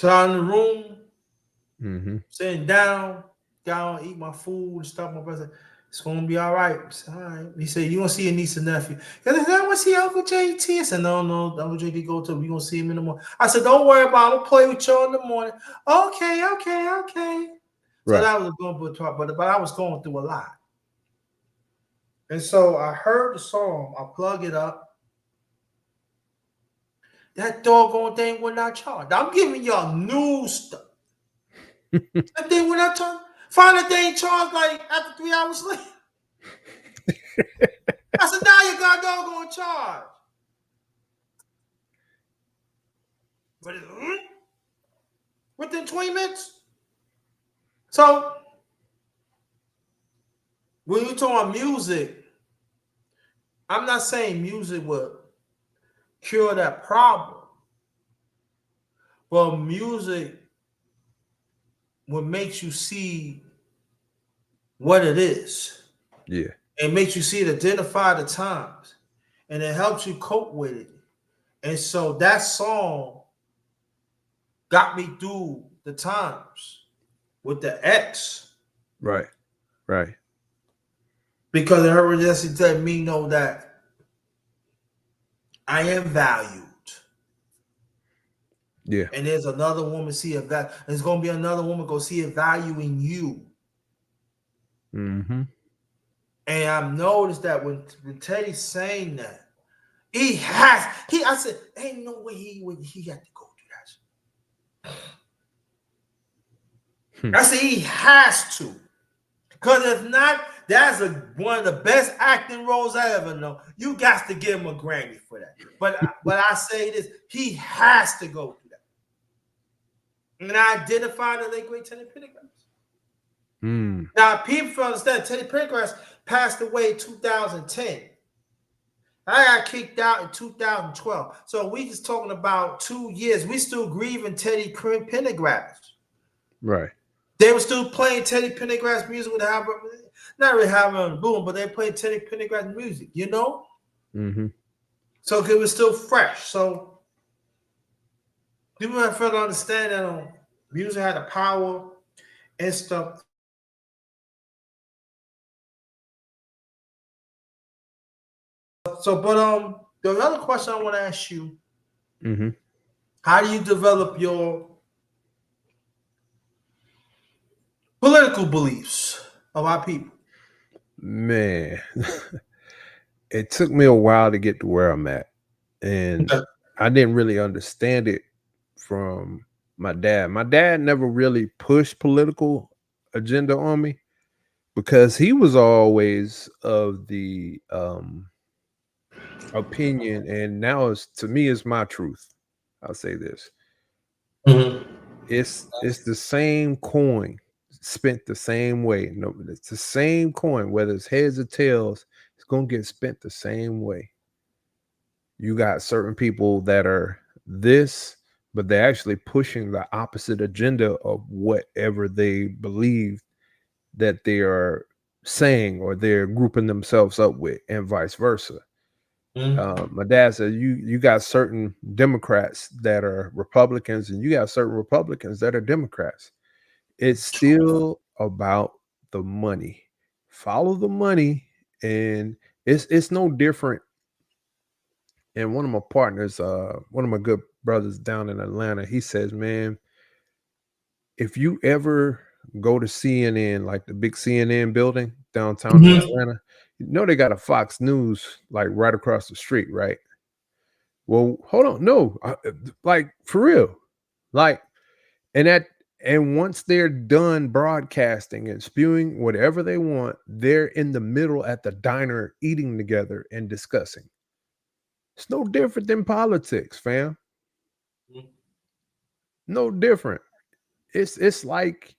in the room, sitting down, eat my food and stuff. My brother, it's gonna be all right. I said, all right. He said, you gonna see your niece and nephew. I said, I want to see Uncle JT. I said, no, Uncle JT go to, we gonna see him in the morning. I said, don't worry about it. I'm gonna play with y'all in the morning. Okay. So that was a good talk, but I was going through a lot. And so I heard the song, I plug it up. That doggone thing went out charged. I'm giving y'all new stuff. That thing went out charged. Find that thing charged like after 3 hours later. I said, now you got doggone charge. But within 20 minutes. So when you talk about music, I'm not saying music would cure that problem, but music would make you see what it is. Yeah. It makes you see it, identify the times, and it helps you cope with it. And so that song got me through the times with the ex. Right. Because it heard just let me know that I am valued. Yeah. And there's another woman see a value. There's gonna be another woman go see a value in you. And I've noticed that when Teddy's saying that, I said, ain't no way he had to go through that. I said he has to. Because if not, that's one of the best acting roles I ever know. You got to give him a Grammy for that. But I say this, he has to go through that. And I identified the late great Teddy Pendergrass. Now, people understand Teddy Pendergrass passed away in 2010. I got kicked out in 2012. So we just talking about 2 years. We still grieving Teddy Pendergrass. Right. They were still playing Teddy Pendergrass music with not really having on boom, but they played Teddy Pendergrass music, you know? So it was still fresh. So people have to understand that music had the power and stuff. So, but the other question I want to ask you, how do you develop your political beliefs of our people? Man, it took me a while to get to where I'm at. And I didn't really understand it from my dad. My dad never really pushed political agenda on me because he was always of the opinion, and now to me it's my truth. I'll say this. It's the same coin spent the same way. No, it's the same coin, whether it's heads or tails, it's gonna get spent the same way. You got certain people that are this, but they're actually pushing the opposite agenda of whatever they believe that they are saying or they're grouping themselves up with, and vice versa. My dad said you got certain Democrats that are Republicans, and you got certain Republicans that are Democrats. It's still about the money. Follow the money, and it's no different. And one of my partners, one of my good brothers down in Atlanta, he says, man, if you ever go to CNN, like the big CNN building downtown in Atlanta, you know they got a Fox News like right across the street, right? Well, hold on, no, like for real, like, and once they're done broadcasting and spewing whatever they want, they're in the middle at the diner eating together and discussing. It's no different than politics, fam. No different. It's like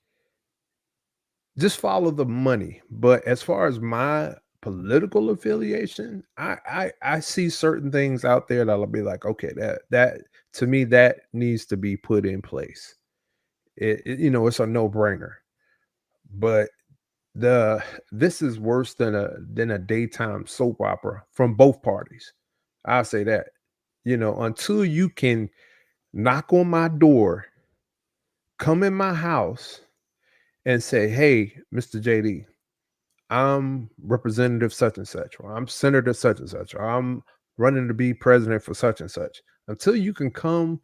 just follow the money. But as far as my political affiliation, I see certain things out there that'll be like, okay, that to me that needs to be put in place. It's a no-brainer. but this is worse than a daytime soap opera from both parties. I'll say that. Until you can knock on my door, come in my house, and say, "Hey, Mr. JD, I'm Representative such and such, or I'm Senator such and such, or I'm running to be president for such and such." Until you can come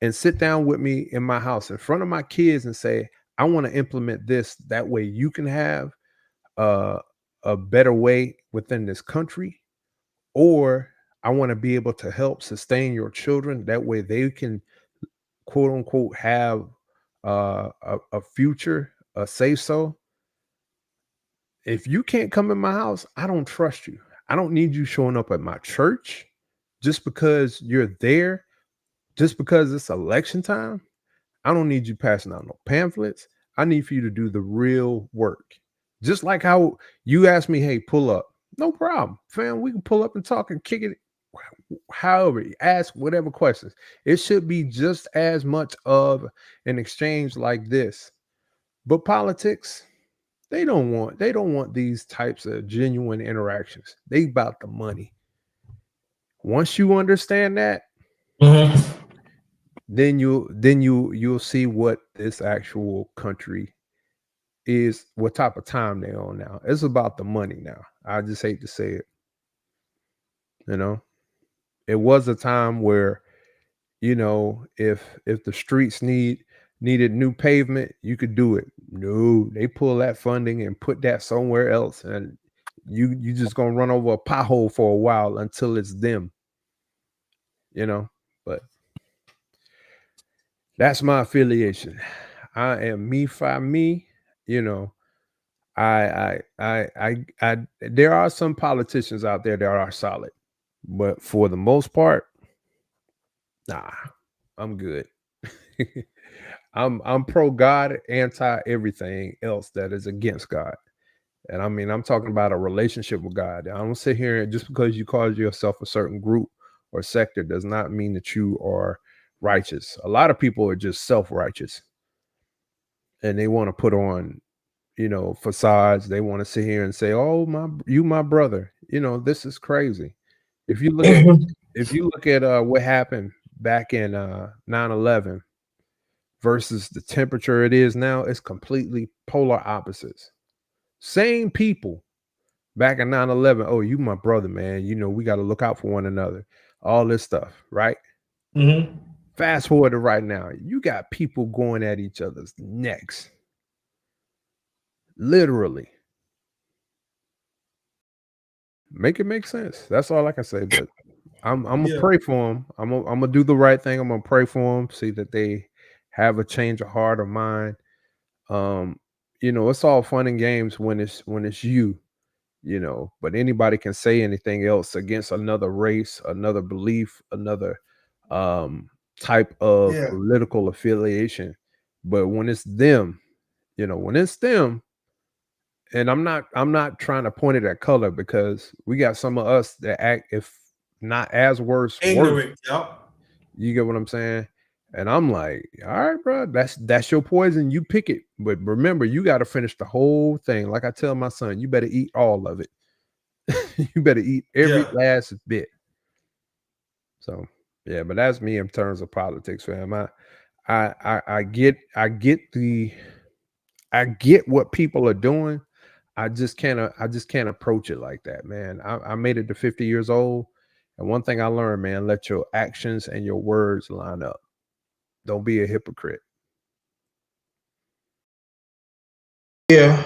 and sit down with me in my house in front of my kids and say, "I want to implement this, that way you can have uh, a better way within this country, or I want to be able to help sustain your children, that way they can quote unquote have a future, a say so." If you can't come in my house, I don't trust you. I don't need you showing up at my church just because you're there, just because it's election time. I don't need you passing out no pamphlets. I need for you to do the real work. Just like how you asked me, "Hey, pull up." No problem, fam. We can pull up and talk and kick it. However, ask whatever questions. It should be just as much of an exchange like this. But politics, they don't want these types of genuine interactions. They about the money. Once you understand that, then you'll see what this actual country is, what type of time they're on now. It's about the money now. I just hate to say it. You know, it was a time where, if the streets needed new pavement, you could do it. No, they pull that funding and put that somewhere else, and you just gonna run over a pothole for a while until it's them. But that's my affiliation. I am me fi me. You know, I there are some politicians out there that are solid, but for the most part, nah, I'm good. I'm pro God, anti everything else that is against God. And I mean, I'm talking about a relationship with God. I don't sit here and just because you call yourself a certain group or sector does not mean that you are righteous. A lot of people are just self-righteous and they want to put on, facades. They want to sit here and say, "Oh, my brother." This is crazy. If you look at what happened back in 9/11 versus the temperature it is now, it's completely polar opposites. Same people back in 9/11. "Oh, you my brother, man. We got to look out for one another." All this stuff, right? Fast forward to right now. You got people going at each other's necks. Literally. Make it make sense. That's all I can say. But I'm gonna Yeah. pray for them. I'm gonna do the right thing. I'm gonna pray for them. See that they have a change of heart or mind. Um, it's all fun and games when it's you, but anybody can say anything else against another race, another belief, another type of Yeah. political affiliation. But when it's them, and I'm not trying to point it at color, because we got some of us that act, if not as worse. Ignorant. Yep. You get what I'm saying? And I'm like, all right, bro, that's your poison. You pick it. But remember, you got to finish the whole thing. Like I tell my son, you better eat all of it. You better eat every Yeah. last bit. So yeah, but that's me in terms of politics, fam. I get what people are doing. I just can't approach it like that, man. I made it to 50 years old. And one thing I learned, man, let your actions and your words line up. Don't be a hypocrite. Yeah.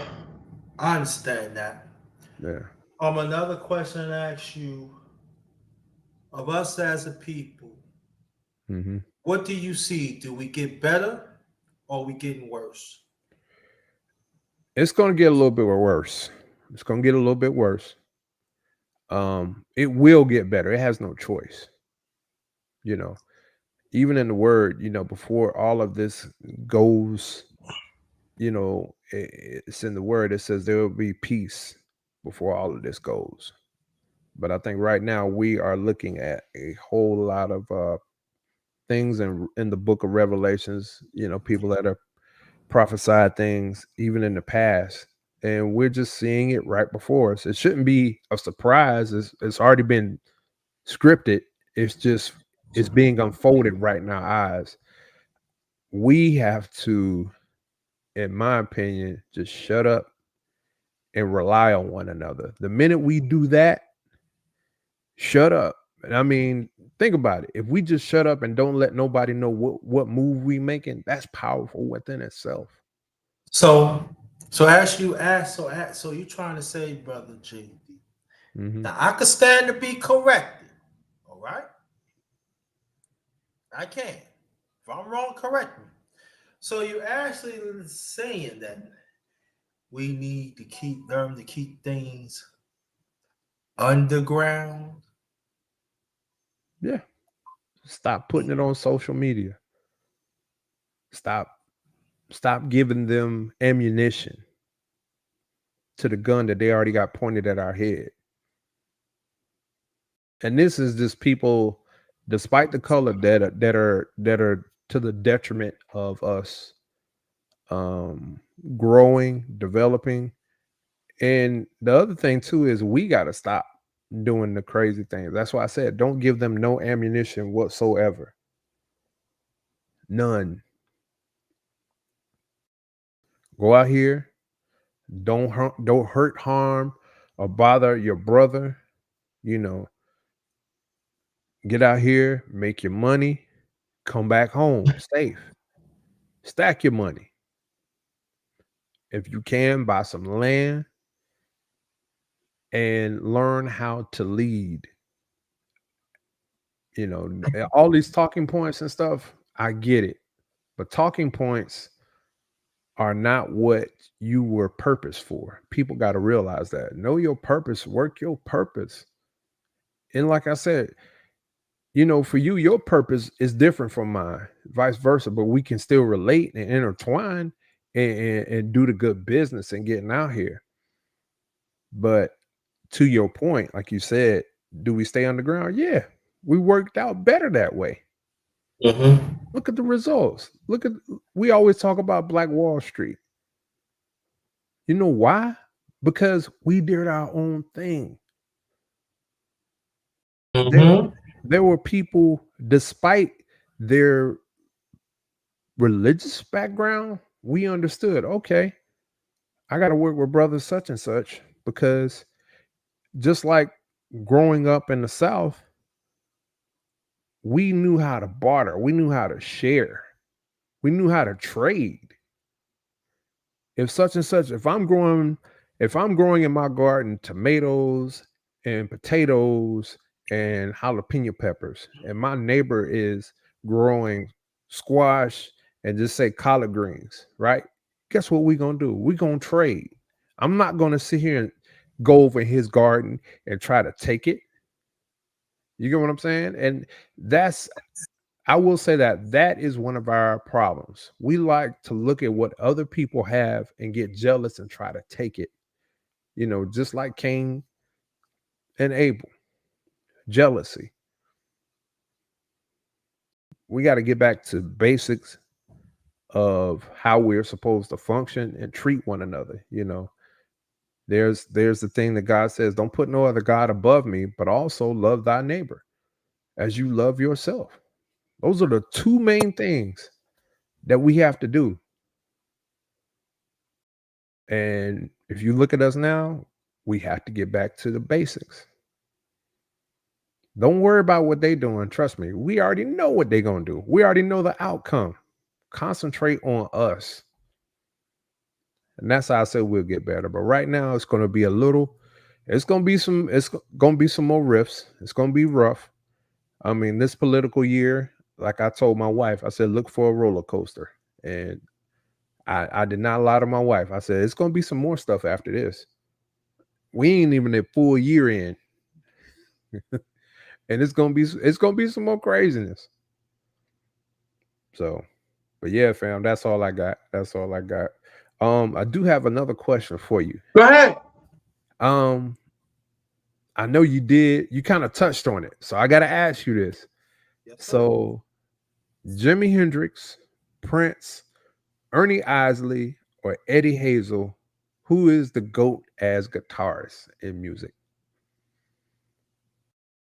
I understand that. Yeah. Another question I ask you, of us as a people, hmm what do you see? Do we get better or we getting worse? It's gonna get a little bit worse. It's gonna get a little bit worse. It will get better. It has no choice. You know, even in the word, before all of this goes, it's in the word. It says there will be peace before all of this goes. But I think right now we are looking at a whole lot of things in the book of Revelations. People that are prophesied things even in the past, and we're just seeing it right before us. It shouldn't be a surprise. It's already been scripted. It's being unfolded right in our eyes. We have to, in my opinion, just shut up and rely on one another. The minute we do that, shut up. And I mean, think about it. If we just shut up and don't let nobody know what move we making, that's powerful within itself. So as you ask, so you trying to say, brother JD, now I could stand to be corrected. All right, I can. If I'm wrong, correct me. So you're actually saying that we need to learn to keep things underground. Yeah. Stop putting it on social media. Stop giving them ammunition to the gun that they already got pointed at our head. And this is just people, despite the color, that are to the detriment of us growing, developing. And the other thing too is we got to stop doing the crazy things. That's why I said don't give them no ammunition whatsoever. None. Go out here, don't hurt, harm, or bother your brother. You know, get out here, make your money, come back home safe. Stack your money. If you can, buy some land and learn how to lead. You know, all these talking points and stuff, I get it. But talking points are not what you were purposed for. People got to realize that. Know your purpose, work your purpose. And like I said, you know, for you, your purpose is different from mine, vice versa, but we can still relate and intertwine and do the good business and getting out here. But to your point, like you said, do we stay underground? Yeah, we worked out better that way. Look at the results. We always talk about Black Wall Street. You know why? Because we did our own thing. There were people, despite their religious background, we understood, okay, I got to work with brother such and such, because just like growing up in the South, we knew how to barter. We knew how to share. We knew how to trade. If such and such, if I'm growing in my garden tomatoes and potatoes and jalapeno peppers, and my neighbor is growing squash and just say collard greens, right? Guess what we're gonna do? We're gonna trade. I'm not gonna sit here and go over his garden and try to take it. You get what I'm saying? And I will say that is one of our problems. We like to look at what other people have and get jealous and try to take it. You know, just like Cain and Abel. Jealousy. We got to get back to basics of how we're supposed to function and treat one another. You know, there's the thing that God says, don't put no other God above me, but also love thy neighbor as you love yourself. Those are the two main things that we have to do. And if you look at us now, we have to get back to the basics. Don't worry about what they're doing. Trust me, we already know what they're going to do. We already know the outcome. Concentrate on us. And that's how I said we'll get better. But right now, it's going to be it's going to be some more riffs. It's going to be rough. I mean, this political year, like I told my wife, I said, look for a roller coaster. And I did not lie to my wife. I said, it's going to be some more stuff after this. We ain't even a full year in. And it's gonna be some more craziness. So, but yeah, fam, that's all I got. I do have another question for you. Go ahead. I know you kind of touched on it, so I gotta ask you this. Yes, so Jimi Hendrix, Prince, Ernie Isley or Eddie Hazel, who is the GOAT as guitarist in music?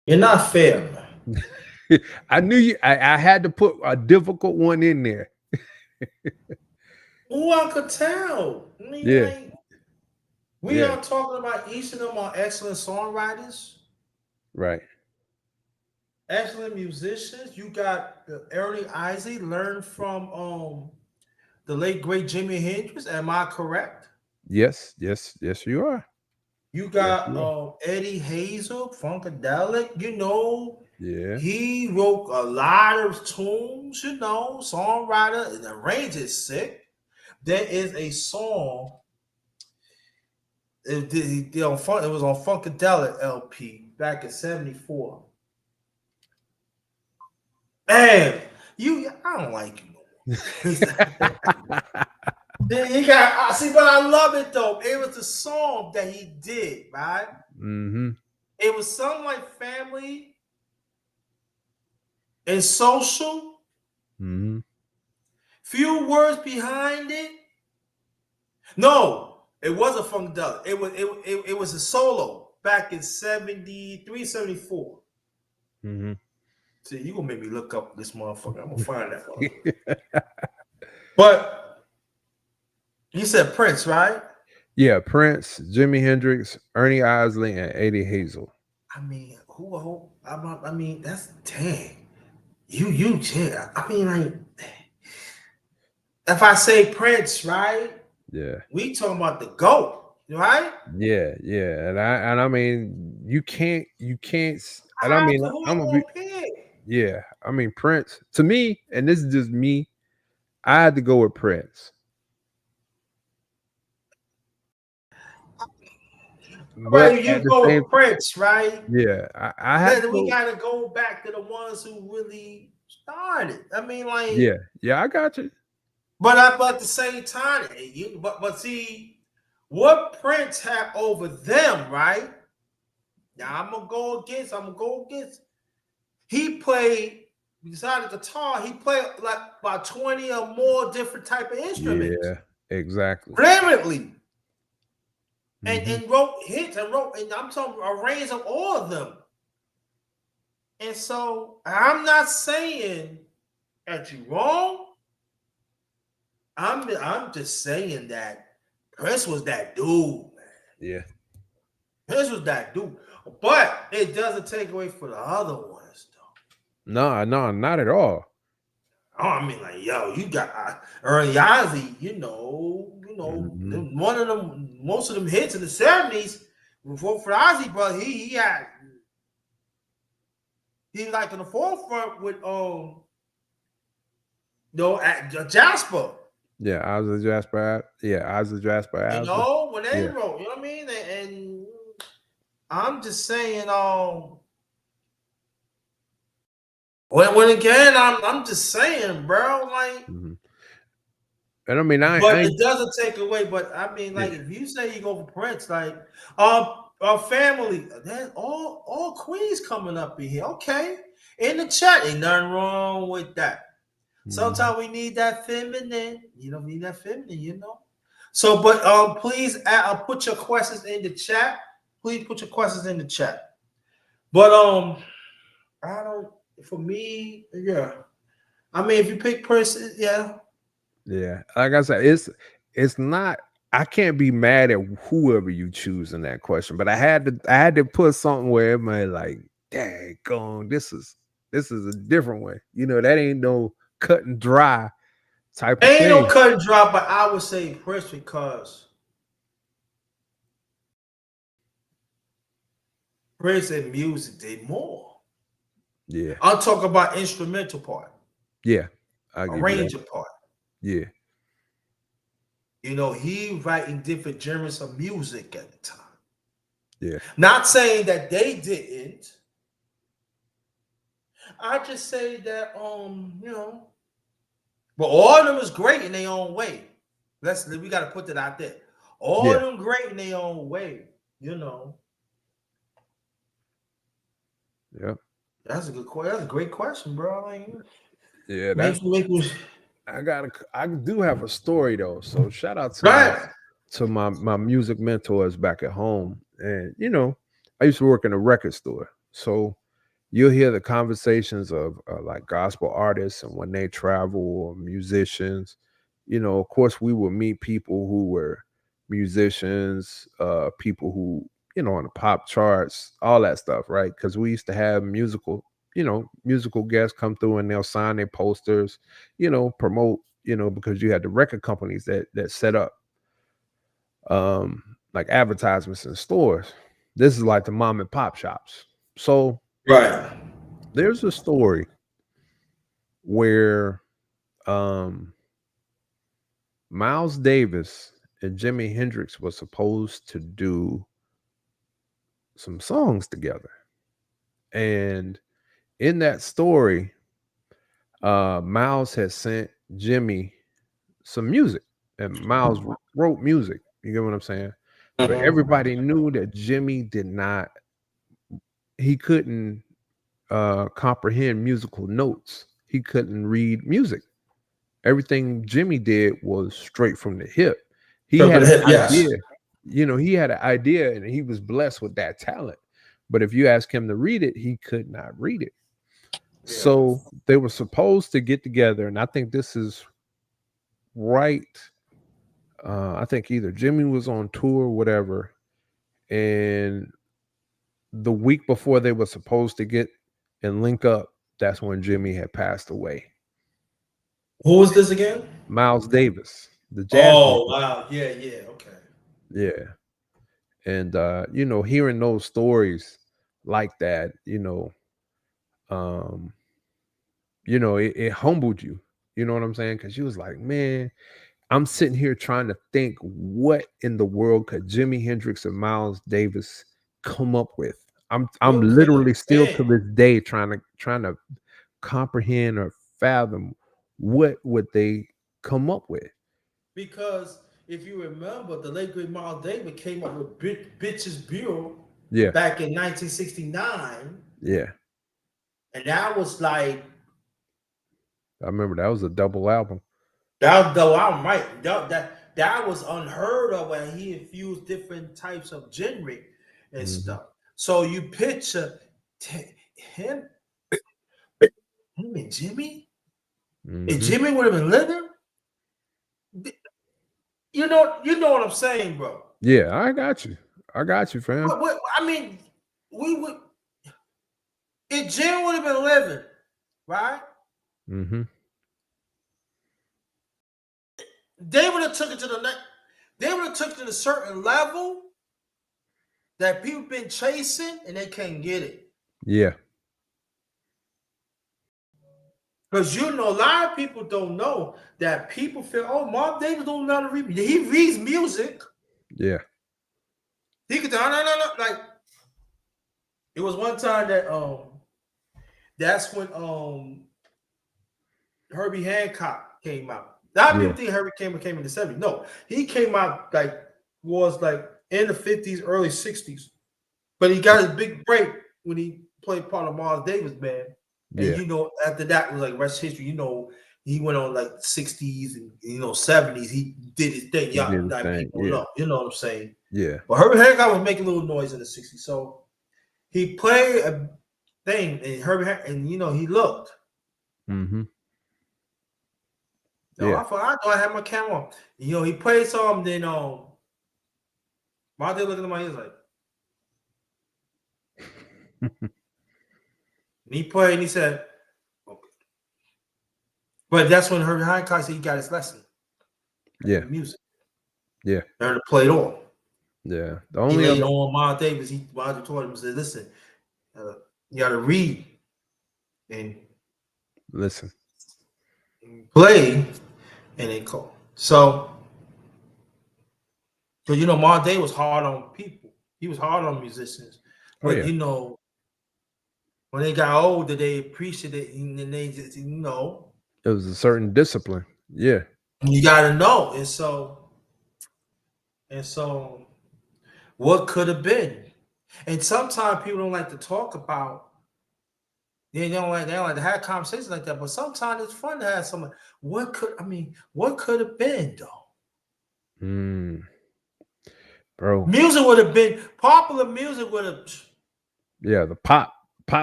You're not fair, man. I knew you. I had to put a difficult one in there. Who I could tell. I mean, Yeah, like, we yeah, are talking about each of them are excellent songwriters, right. excellent musicians. You got Ernie Isley learned from the late great Jimi Hendrix. Am I correct? Yes, yes, yes, you are. You Yes, got you are. Eddie Hazel, Funkadelic. You know, Yeah, he wrote a lot of tunes. You know, songwriter. The range is sick. There is a song. It was on Funkadelic LP back in '74. Man, I don't like you no more. Then he got see, but I love it though. It was a song that he did, right? mm-hmm. It was something like family and social. Mm-hmm. Few words behind it. No, it wasn't Funkadelic. It was a solo back in 73, 74. Mm-hmm. See, you gonna make me look up this motherfucker. I'm gonna find that one. But you said Prince, right? Yeah, Prince, Jimi Hendrix, Ernie Isley, and Eddie Hazel. I mean, I mean, that's dang. Yeah. I mean, like, if I say Prince, right? Yeah, We talking about the GOAT, right? yeah, yeah. And I mean, you can't. And I mean, Who I'm I'm gonna be. gonna pick? Yeah, I mean Prince. To me, and this is just me, I had to go with Prince. But Right, at you the go same, with Prince, right? yeah, I had to Then we go. gotta go back to the ones who really started. I mean, like, Yeah, yeah, I got you. but at the same time, but see what Prince had over them, right? Now I'm gonna go against. He played besides the guitar, he played like about 20 or more different type of instruments. Yeah, exactly. Fluently. Hmm. And wrote hits and I'm talking a range of all of them. And so I'm not saying that you're wrong. I'm just saying that Prince was that dude, man. Yeah, Prince was that dude. But it doesn't take away from the other ones, though. no, no, not at all. Oh, I mean, like, yo, you got Early Ozzy, Hmm. one of them, most of them hits in the 70s before for Ozzy, bro, he like in the forefront with at Jasper. Yeah, I was a Jasper. Yeah, I was a Jasper. When they Yeah, wrote, you know what I mean? And I'm just saying, when again, I'm just saying, bro, like, hmm. And I mean, but it doesn't take away. But I mean, like, yeah, if you say you go for Prince, like, family, there's all Queens coming up in here. Okay, in the chat, ain't nothing wrong with that. mhm. Sometimes we need that feminine. You don't need that feminine, you know. So, but please put your questions in the chat. Please put your questions in the chat. But I don't. For me, yeah. I mean, if you pick Prince, yeah. Yeah. Like I said, it's not. I can't be mad at whoever you choose in that question, but I had to put something where it might like, dang, gone. This is a different way. That ain't no cut and dry type of Ain't no thing. cut and dry, but I would say Prince because Prince and music did more. Yeah. I'm talking about instrumental part, Yeah. I'll give you that. arranger part. Yeah. He writing different genres of music at the time. Yeah. Not saying that they didn't. I just say that but all of them is great in their own way. We got to put that out there. All Yeah. of them great in their own way. Yep. That's a good question. That's a great question, bro. Like, Yeah. make me I do have a story though. So shout out Right. to my music mentors back at home. And I used to work in a record store. So you'll hear the conversations of like gospel artists and when they travel or musicians. Of course we will meet people who were musicians, people who, on the pop charts, all that stuff, right? Because we used to have musical guests come through and they'll sign their posters, promote, because you had the record companies that set up like advertisements in stores. This is like the mom and pop shops. So Right. there's a story where um Miles Davis and Jimi Hendrix was supposed to do some songs together. And in that story, Miles had sent Jimmy some music, and Miles wrote music. You get what I'm saying? But everybody knew that Jimmy he couldn't comprehend musical notes. He couldn't read music. Everything Jimmy did was straight from the hip. He From had the an hip, yes. idea, he had an idea and he was blessed with that talent. But if you ask him to read it, he could not read it. So they were supposed to get together, and I think this is right. I think either Jimmy was on tour or whatever, and the week before they were supposed to get and link up, that's when Jimmy had passed away. Who was this again? Miles Davis, the jazz Oh, musician. wow. Yeah, okay. Yeah. And hearing those stories like that, it humbled you. You know what I'm saying? Because you was like, man, I'm sitting here trying to think what in the world could Jimi Hendrix and Miles Davis come up with. I'm What could literally have still to been? this day trying to comprehend or fathom what would they come up with. Because if you remember, the late great Miles Davis came up with Bitches Bureau Yeah, back in 1969, yeah. and that was like I remember that was a double album. that. Though I'm right, that was unheard of, when he infused different types of genre and Mhm, stuff. So you picture him, and Jimmy, and mhm. Jimmy would have been living. You know what I'm saying, bro. Yeah, I got you. I got you, fam. I mean, we would if Jim would have been living, right? Mhm. They would have took it to the next. They would have took it to a certain level that people been chasing and they can't get it. Yeah, Because a lot of people don't know that people feel, oh, Mark Davis don't know how to read. He reads music. yeah, He could no. Like it was one time that that's when Herbie Hancock came out. A lot of yeah, people think Herbie came in the 70s. No, he came out was in the 50s, early 60s. But he got his big break when he played part of Miles Davis band. And yeah. after that was like rest history. He went on like 60s and 70s. He did his thing. He did Y'all his not thing. people Yeah, know. You know what I'm saying? yeah, But Herbie Hancock was making a little noise in the 60s. So he played a thing and he looked. mhm, No, yeah, I thought I had my camera on. He played something, then Miles Davis looking at my ears like, and he played and he said, okay. But that's when Herbie Hancock said he got his lesson. yeah, Music. yeah, Learn to play it on. yeah. The He only laid other on Miles Davis. Miles taught him, said, listen, you got to read and listen. play and then call. So, because Miles Davis was hard on people. He was hard on musicians. Oh But yeah, when they got older, they appreciated it, and then they just it was a certain discipline. Yeah, you got to know. And so, what could have been? And sometimes people don't like to talk about They don't like to have conversations like that. But sometimes it's fun to have someone. What could have been though? Bro. Music would have been popular. Music would have. Yeah, the pop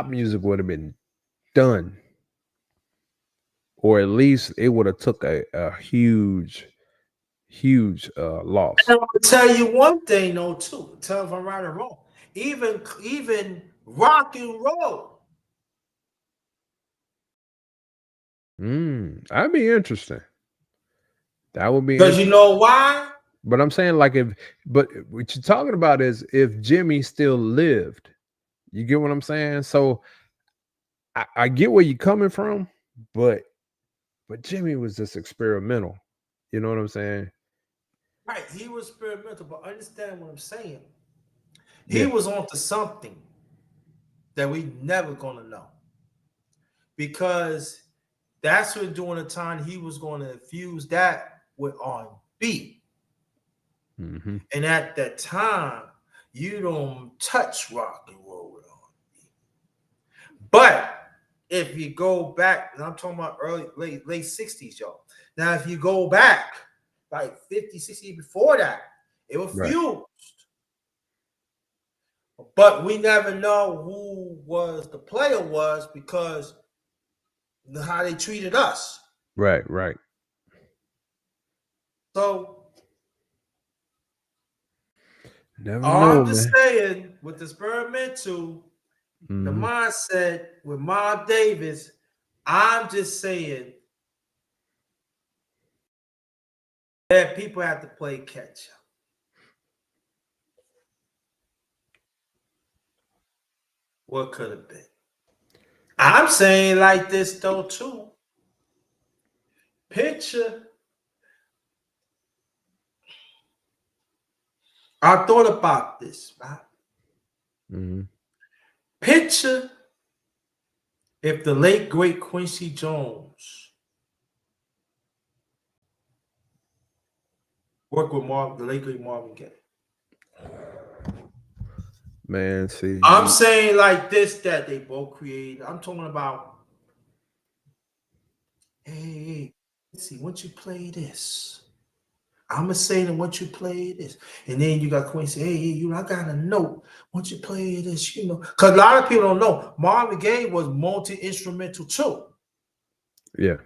music would have been done, or at least it would have took a huge loss. And I'll tell you one thing though too. Tell if I'm right or wrong. Even rock and roll. That'd be interesting. That would be because you know why? But I'm saying, like, but what you're talking about is if Jimmy still lived. You get what I'm saying? So I get where you're coming from, but Jimmy was just experimental. You know what I'm saying? Right, he was experimental, but understand what I'm saying. Yeah. He was onto something that we never gonna know, because that's when during the time he was going to infuse that with R&B. And at that time, you don't touch rock and roll with R&B. But if you go back, and I'm talking about late 60s, y'all. Now, if you go back like 50, 60 before that, it was fused. But we never know who was the player was because how they treated us. Right. So never all know, I'm just man. saying with the experimental, the mindset with Miles Davis, I'm just saying that people have to play catch up. What could have been? I'm saying like this though too. Picture. I thought about this, right? Picture if the late great Quincy Jones worked with the late great Marvin Gaye. Man, see, I'm saying like this that they both created. I'm talking about, hey, see, once you play this, I'm gonna say that once you play this, and then you got Quincy. Hey, I got a note. Once you play this, because a lot of people don't know Marvin Gaye was multi-instrumental too. Yeah.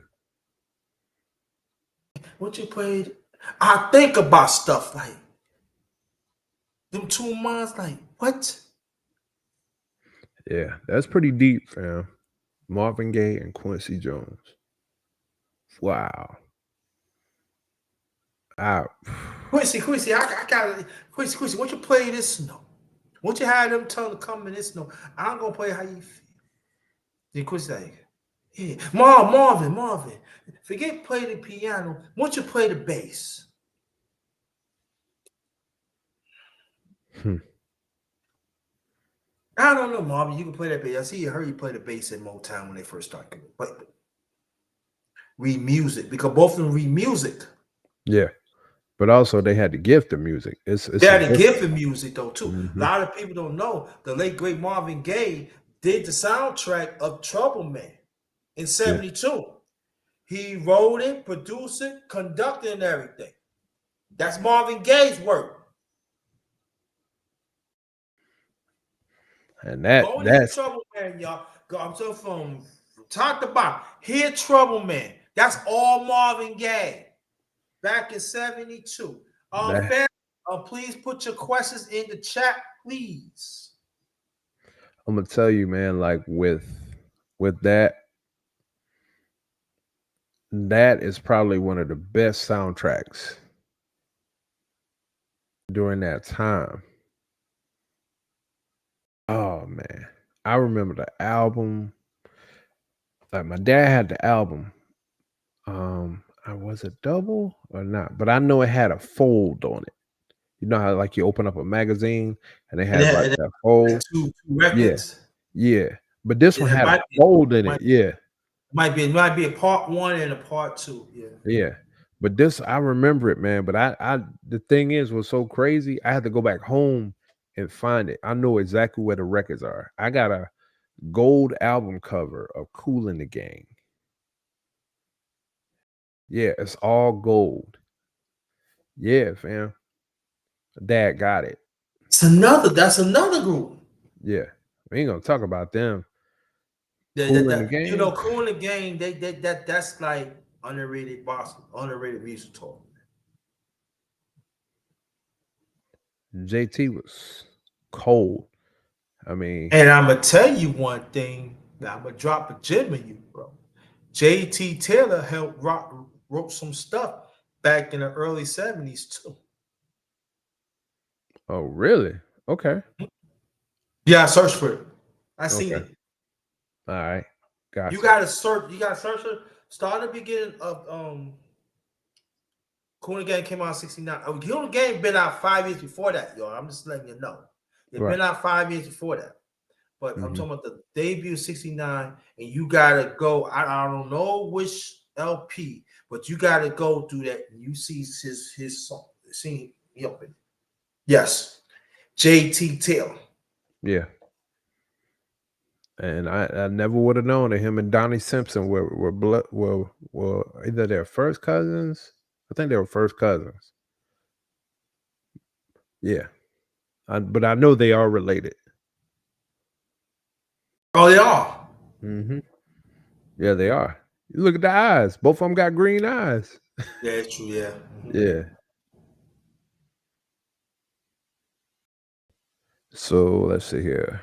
Once you played, I think about stuff like them two minds. Like what? Yeah, that's pretty deep, fam. Marvin Gaye and Quincy Jones. Wow. Quincy, I got Quincy. Once you play this note, once you have them tell to come in this note, I'm gonna play how you feel. Then Quincy like, yeah, Marvin, forget play the piano. Once you play the bass. I don't know, Marvin. You can play that bass. I heard you play the bass in Motown when they first started. But read music, because both of them read music. Yeah. But also they had the gift of music. They had a gift of music though too. A lot of people don't know the late great Marvin Gaye did the soundtrack of Trouble Man in '72. Yeah. He wrote it, produced it, conducted, and everything. That's Marvin Gaye's work. And that's Trouble Man, y'all. I'm so from top to bottom. Hear Trouble Man. That's all Marvin Gaye. Back in '72. Please put your questions in the chat, please. I'm gonna tell you, man, like with that is probably one of the best soundtracks during that time. Oh man, I remember the album. Like my dad had the album. Was it double or not? But I know it had a fold on it. You know how like you open up a magazine and they had like that fold. Two records. Yeah. But this one had a fold in it. Yeah. Might be a part 1 and a part 2. Yeah. Yeah. But this, I remember it, man. But I the thing is, was so crazy. I had to go back home and find it. I know exactly where the records are. I got gold album cover of Kool and the Gang. Yeah, it's all gold. Yeah, fam. Dad got it. That's another group. Yeah, we ain't gonna talk about them. Yeah, Kool and the you know, Gang. Cool and the Gang, that's like underrated Boston, underrated music talk. JT was cold. I mean, And I'm gonna tell you one thing. I'm gonna drop a gem in you, bro. JT Taylor wrote some stuff back in the early 70s too. oh really? Okay. Yeah, I searched for it. I seen Okay. it. All right. Gotcha. You gotta search it. Start at the beginning of Cool and the Gang came out in 69. Cool and the Gang been out 5 years before that, y'all. I'm just letting you know. They've Right. been out 5 years before that. But I'm Mhm. talking about the debut 69, and you gotta go. I don't know which LP, but you gotta go through that. And you see his song. See he open. Yes. JT Taylor. Yeah. And I never would have known that him and Donnie Simpson were either their first cousins. I think they were first cousins. Yeah. But I know they are related. Oh, they are. Mm-hmm. Yeah, they are. You look at the eyes. Both of them got green eyes. Yeah, it's true. Yeah. Yeah. So let's see here.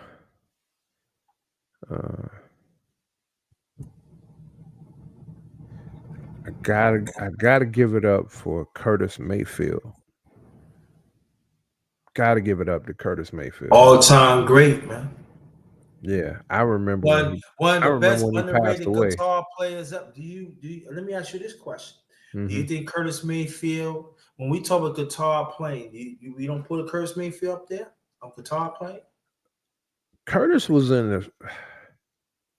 I gotta give it up for Curtis Mayfield. Gotta give it up to Curtis Mayfield. All time great, man. Yeah, I remember One of the best when he passed underrated away. guitar players up. Do you let me ask you this question. Do you think Curtis Mayfield, when we talk about guitar playing, we don't put a Curtis Mayfield up there on guitar playing? Curtis was in the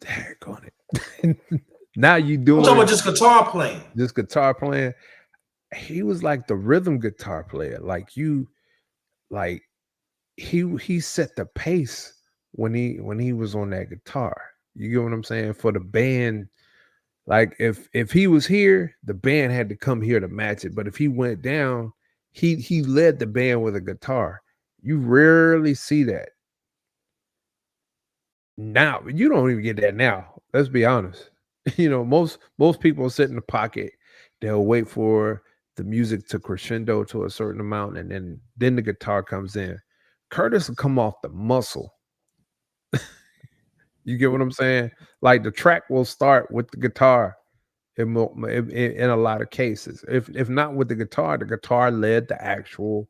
heck on it. Now you I'm doing talking about just guitar playing. this guitar playing. He was like the rhythm guitar player. Like he set the pace when he was on that guitar. You get what I'm saying? For the band, like if he was here, the band had to come here to match it. But if he went down, he led the band with a guitar. You rarely see that. Now, you don't even get that now. Let's be honest. You know, most people sit in the pocket. They'll wait for the music to crescendo to a certain amount, and then the guitar comes in. Curtis will come off the muscle. You get what I'm saying? Like the track will start with the guitar in a lot of cases. If not with the guitar led the actual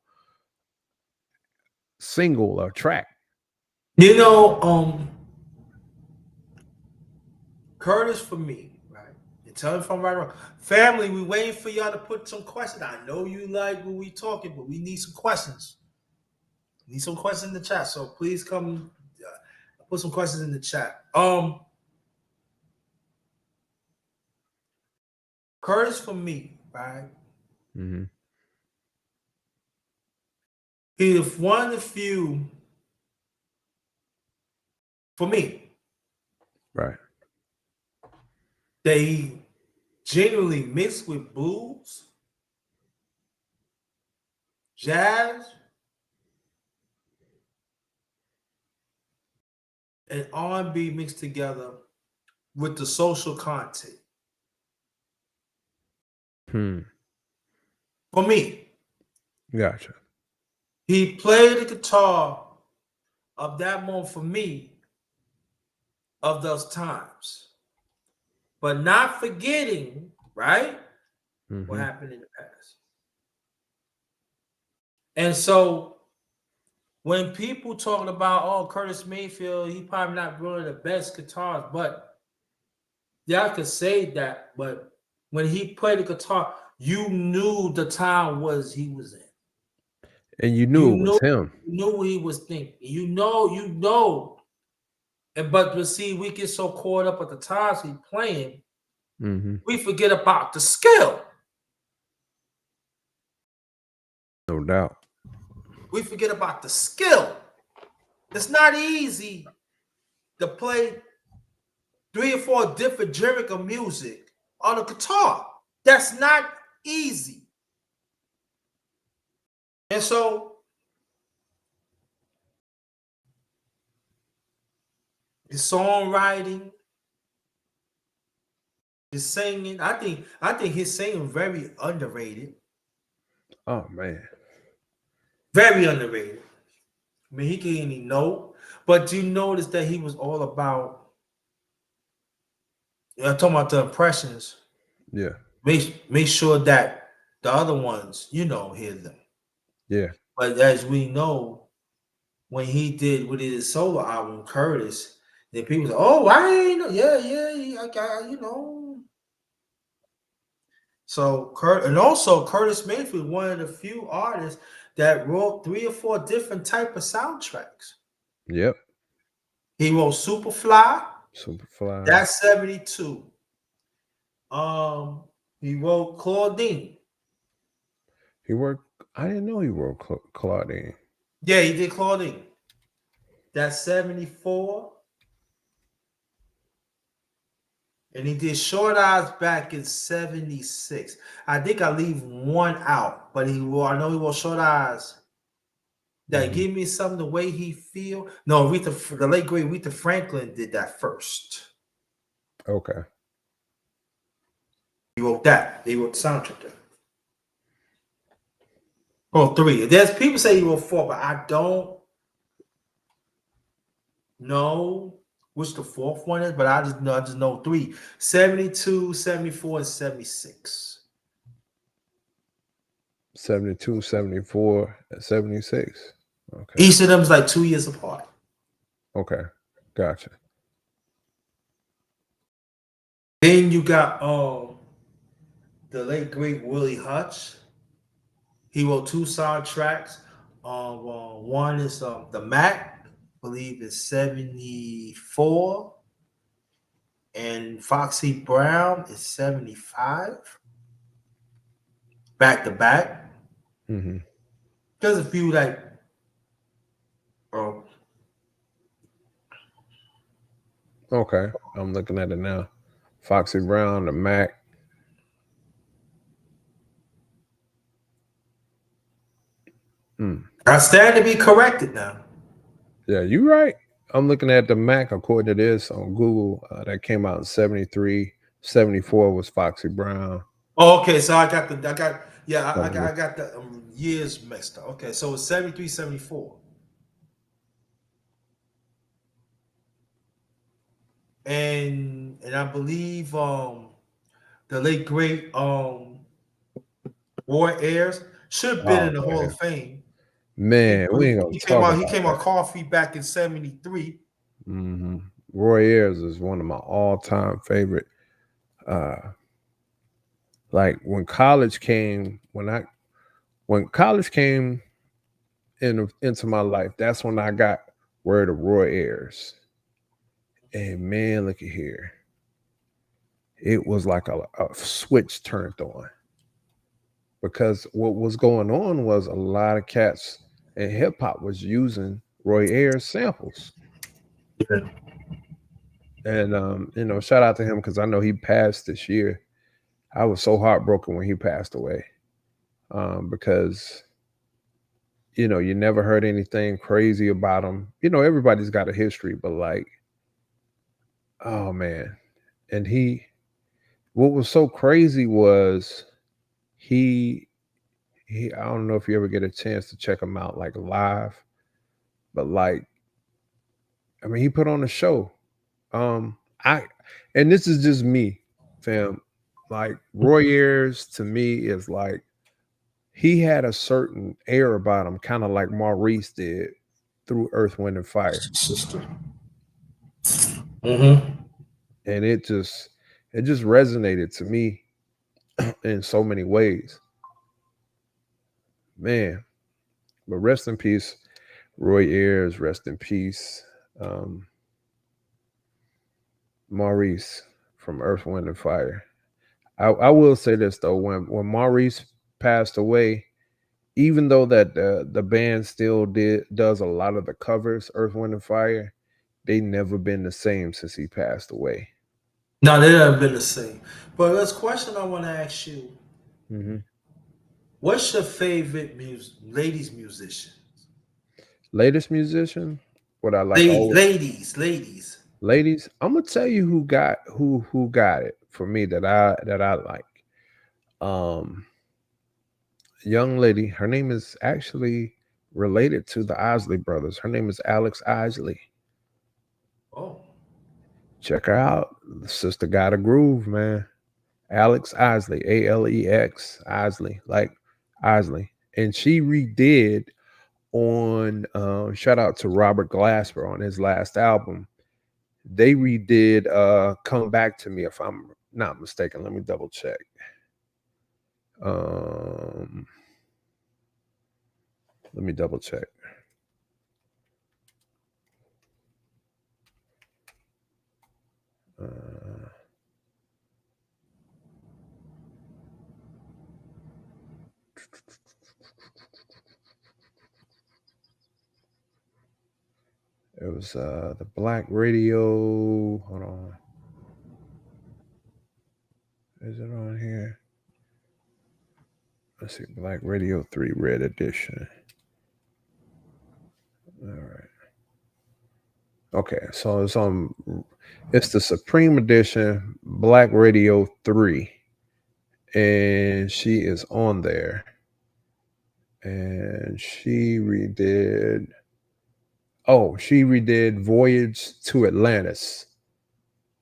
single or track. You know, Curtis for me, right? And tell me if I'm right or wrong. Family, we waiting for y'all to put some questions. I know you like when we talking, but we need some questions. We need some questions in the chat. So please come put some questions in the chat. Curtis for me, right? Mm-hmm. He's one of the few for me Right. they genuinely mixed with blues, jazz, and R&B mixed together with the social content. For me, Gotcha. he played the guitar of that moment for me of those times, but not forgetting, right, what happened in the past. And so when people talking about, oh, Curtis Mayfield, he probably not one of the best guitars, but y'all could say that, but when he played the guitar, you knew the time he was in. And you knew it was him. You knew what he was thinking. You know. But see, we get so caught up at the times he's playing, we forget about the skill. No doubt. We forget about the skill. It's not easy to play 3 or 4 different genres of music on a guitar. That's not easy. And so his songwriting, his singing, I think his singing very underrated. Oh man. Very underrated. I mean, he can any note, but you notice that he was all about, I'm talking about the impressions. Yeah. Make sure that the other ones, hear them. Yeah. But as we know, when he did with his solo album, Curtis, then people say, "Oh, I ain't know." Yeah, I got. So Curtis Mayfield, one of the few artists that wrote 3 or 4 different type of soundtracks. Yep. He wrote Superfly. Superfly. That's 72. He wrote Claudine. He worked. I didn't know he wrote Claudine. Yeah, he did Claudine. That's 74. And he did Short Eyes back in 76. I think I leave one out, but I know he wrote Short Eyes. That Give Me Something the Way He Feel. No, the late great Aretha Franklin did that first. Okay. He wrote that. He wrote the soundtrack there. Oh, 3. There's people say he wrote 4, but I don't know which the 4th one is, but I just know 3. 72, 74, and 76. 72, 74, and 76. Okay. Each of them is like 2 years apart. Okay. Gotcha. Then you got the late great Willie Hutch. He wrote 2 soundtracks. One is the Mac, I believe it's 74, and Foxy Brown is 75. Back to back. Mm-hmm. There's a few like Okay. I'm looking at it now. Foxy Brown, the Mac. I stand to be corrected now. Yeah, you right. I'm looking at the Mac according to this on Google. That came out in 73. 74 was Foxy Brown. Oh, okay. So I got the years mixed up. Okay, so it's 73, 74. And I believe the late great Roy Ayers should have been in the Hall of Fame. Man, we ain't gonna talk about he came out Coffee back in 73. Mm-hmm. Roy Ayers is one of my all-time favorite. Like when college came into my life, that's when I got word of Roy Ayers. And man, look at here. It was like a switch turned on. Because what was going on was a lot of cats in hip hop was using Roy Ayers samples. Yeah. And shout out to him because I know he passed this year. I was so heartbroken when he passed away. Because you never heard anything crazy about him. Everybody's got a history, but like, oh man. And what was so crazy was he I don't know if you ever get a chance to check him out like live, but like, I mean, he put on a show. And this is just me, fam. Like Roy Ayers to me is like, he had a certain air about him, kind of like Maurice did through Earth, Wind, and Fire. Mm-hmm. And it just resonated to me in so many ways. Man. But rest in peace, Roy Ayers, rest in peace. Maurice from Earth, Wind, and Fire. I will say this though, when Maurice passed away, even though that the band still does a lot of the covers, Earth, Wind, and Fire, they never been the same since he passed away. No, they haven't been the same. But this question I want to ask you: Hmm. what's your favorite ladies musician? Latest musician, what I like always. Ladies. Ladies, I'm gonna tell you who got it for me that I like. Um, young lady, her name is actually related to the Isley brothers. Her name is Alex Isley. Oh, Check her out. The sister got a groove, man. Alex Isley, Alex Isley, like Isley, and she redid on. Shout out to Robert Glasper on his last album. They redid "Come Back to Me," if I'm not mistaken. Let me double check. Um, let me double check. Uh, it was the Black Radio. Hold on, is it on here? Let's see, Black Radio 3 Red Edition. All right. Okay, so it's the Supreme Edition Black Radio 3. And she is on there. And she redid Voyage to Atlantis.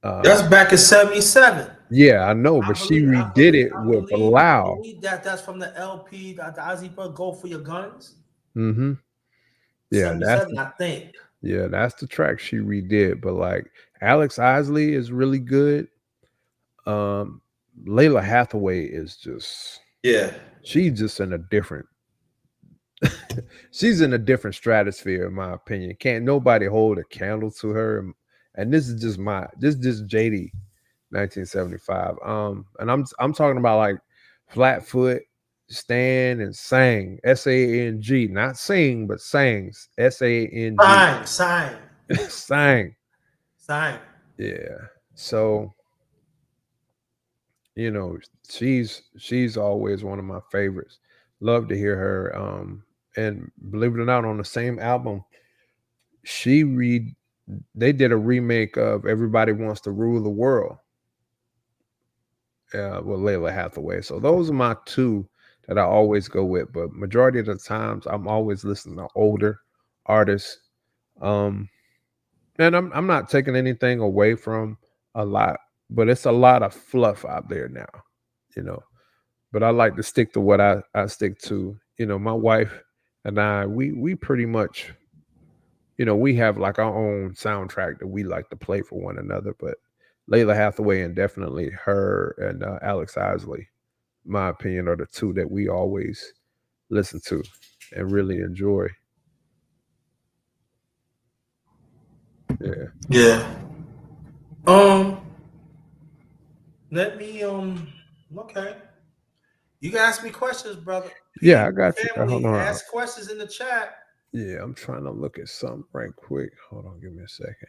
that's back in '77. Yeah, I know, but she redid it with I Bilal. believe that's from the LP, the Ozzy Bird, Go For Your Guns. Mm-hmm. Yeah, '77, I think. that's the track she redid. But like Alex Isley is really good. Layla Hathaway is just she's just in a different she's in a different stratosphere, in my opinion. Can't nobody hold a candle to her. And this is just JD 1975. And I'm talking about like Flatfoot, Stan, and Sang, SANG, not sing, but sangs, SANG. Sang. Yeah. So, she's always one of my favorites. Love to hear her. And believe it or not, on the same album, they did a remake of Everybody Wants to Rule the World with Layla Hathaway. So those are my two that I always go with. But majority of the times, I'm always listening to older artists. And I'm not taking anything away from a lot, but it's a lot of fluff out there now, you know. But I like to stick to what I stick to. My wife and I, we pretty much, we have like our own soundtrack that we like to play for one another. But Layla Hathaway and definitely her and Alex Isley, my opinion, are the two that we always listen to and really enjoy. Yeah. Let me okay. You can ask me questions, brother. Yeah, I got you. Hold Family, on. ask questions in the chat. Yeah, I'm trying to look at something right quick. Hold on, give me a second.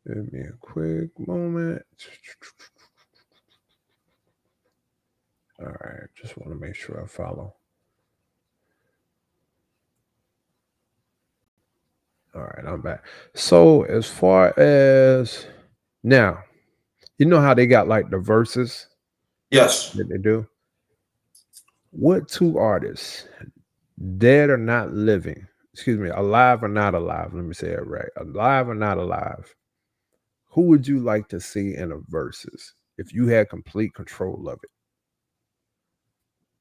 Give me a quick moment. All right, just want to make sure I follow. All right, I'm back. So as far as now, you know how they got like the verses? Yes. That they do. What two artists, dead or not living, alive or not alive? Let me say it right. Alive or not alive? Who would you like to see in a verses if you had complete control of it?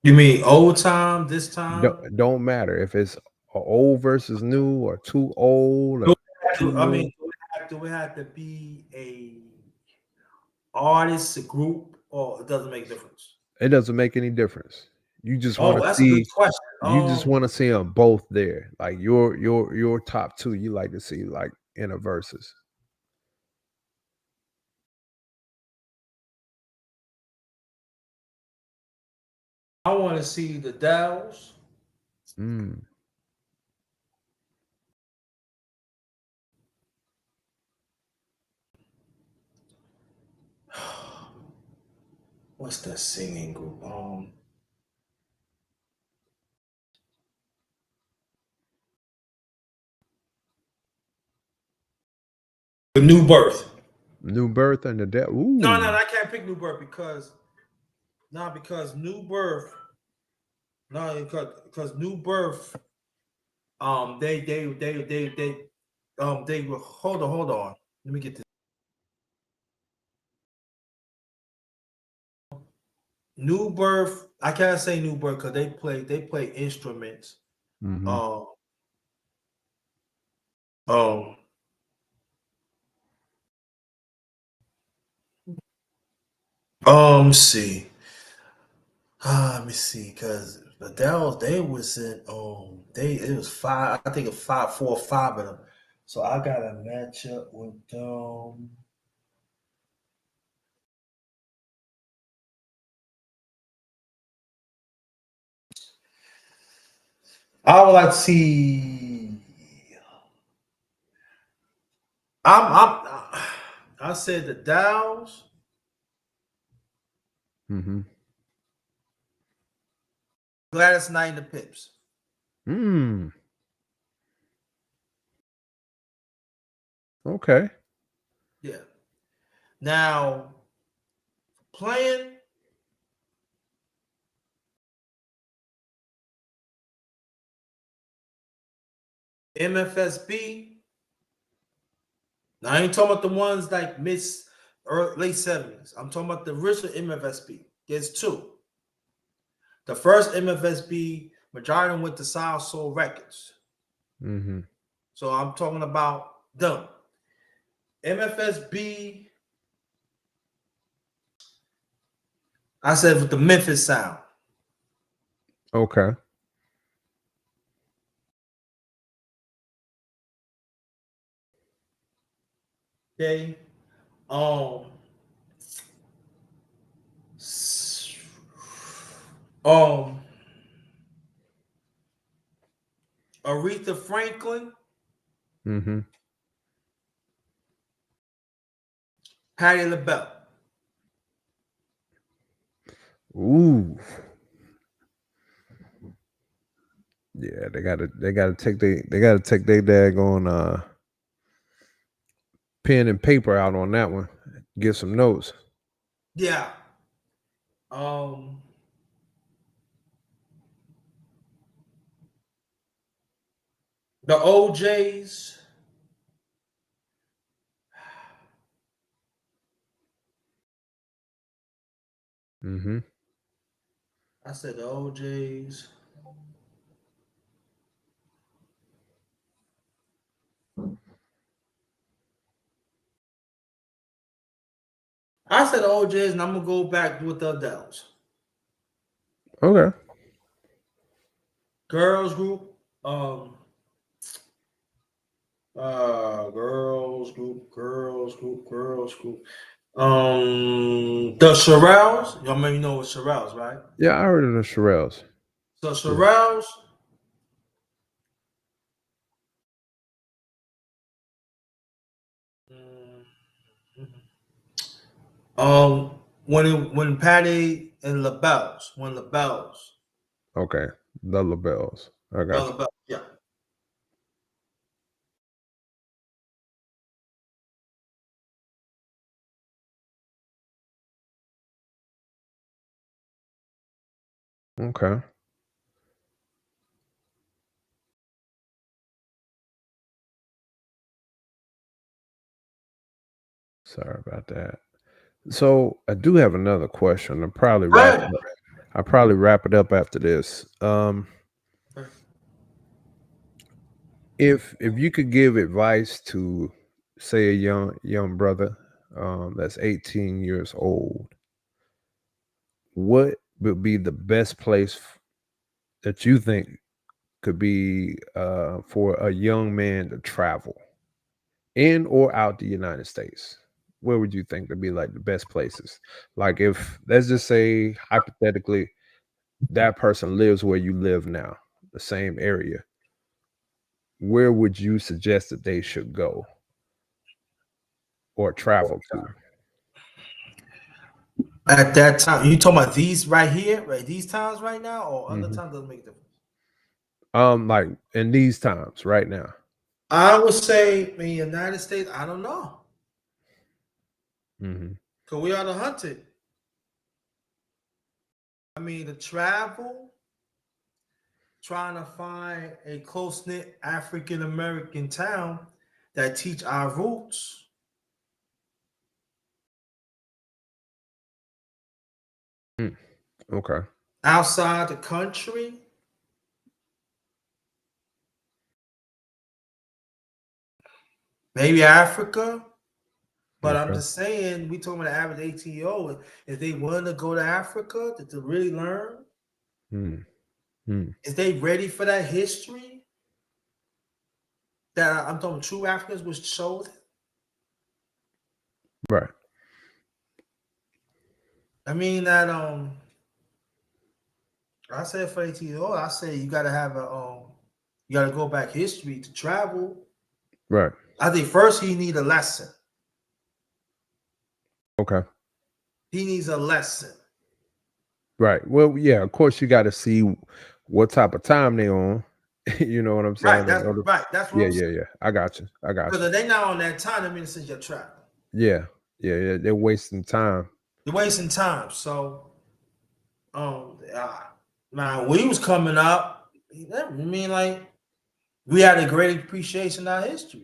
You mean old time, this time? Don't matter if it's old versus new or too old or too new. Do it have to be a artist, a group, or it doesn't make a difference? It doesn't make any difference. You just want Oh, to that's a see. good question. You just want to see them both there, like your top two. You like to see like in a versus. I want to see the Dells. Mm. What's that singing group? The New Birth. New Birth and the Dead. Ooh. No, I can't pick New Birth because New Birth. No, because New Birth. They were. Hold on. Let me get this. New Birth. I can't say New Birth because they play instruments. Mm-hmm. See. Let me see, because the Dells, they was in it was five, I think it's 4 or 5 of them. So I gotta match up with I would like to see I said the Dows, Mm-hmm. Gladys Knight and the Pips. Mm. Okay. Yeah. Now playing MFSB. Now I ain't talking about the ones like late 70s. I'm talking about the original MFSB. There's two. The first MFSB, majority of them went to South Soul Records. Mm-hmm. So I'm talking about them. MFSB, I said with the Memphis sound. Okay. Okay. Um, um, Aretha Franklin, Mm-hmm. Patti LaBelle. Ooh. Yeah, they gotta take their daggone pen and paper out on that one. Get some notes. Yeah. Um, the OJs. Mm-hmm. I said the OJs. I said the OJs, and I'm gonna go back with the Adells. Okay. Girls group. Girls group. The Shirelles. Y'all maybe know what Shirelles, right? Yeah, I heard of the Shirelles. So Shirelles. When Patty and LaBelle's, when LaBelle's, Okay. The LaBelles. I got you. LaBelle, yeah. Okay. Sorry about that. So I do have another question. Right. I'll probably wrap it up after this. If you could give advice to, say, a young brother that's 18 years old, what would be the best place that you think could be for a young man to travel in or out the United States? Where would you think would be like the best places? Like, if, let's just say hypothetically, that person lives where you live now, the same area, where would you suggest that they should go or travel to? At that time, you talking about these right here, right? These times right now, or other Mhm. times doesn't make a difference. Like in these times right now. I would say in the United States, I don't know. Mhm. Because we are the hunted. I mean, to travel, trying to find a close-knit African American town that teach our roots. Okay. Outside the country, maybe Africa. But I'm Okay. just saying, we talking about the average 18-year-old. If they want to go to Africa to really learn, Mm. Mm. is they ready for that history that I'm talking true Africans was showed? Right. I mean that I said for 18-year-old, I say you gotta have you gotta go back history to travel. Right. I think first he need a lesson. Okay. He needs a lesson. Right. Well, yeah, of course you got to see what type of time they on. You know what I'm Right, saying? In that's order. right. That's what Yeah, I'm saying. yeah, yeah. I got you. I got Because you. if they not on that time, that means since you're traveling. Yeah. Yeah, yeah. They're wasting time. You're wasting time. So now we was coming up, I mean, like we had a great appreciation of our history.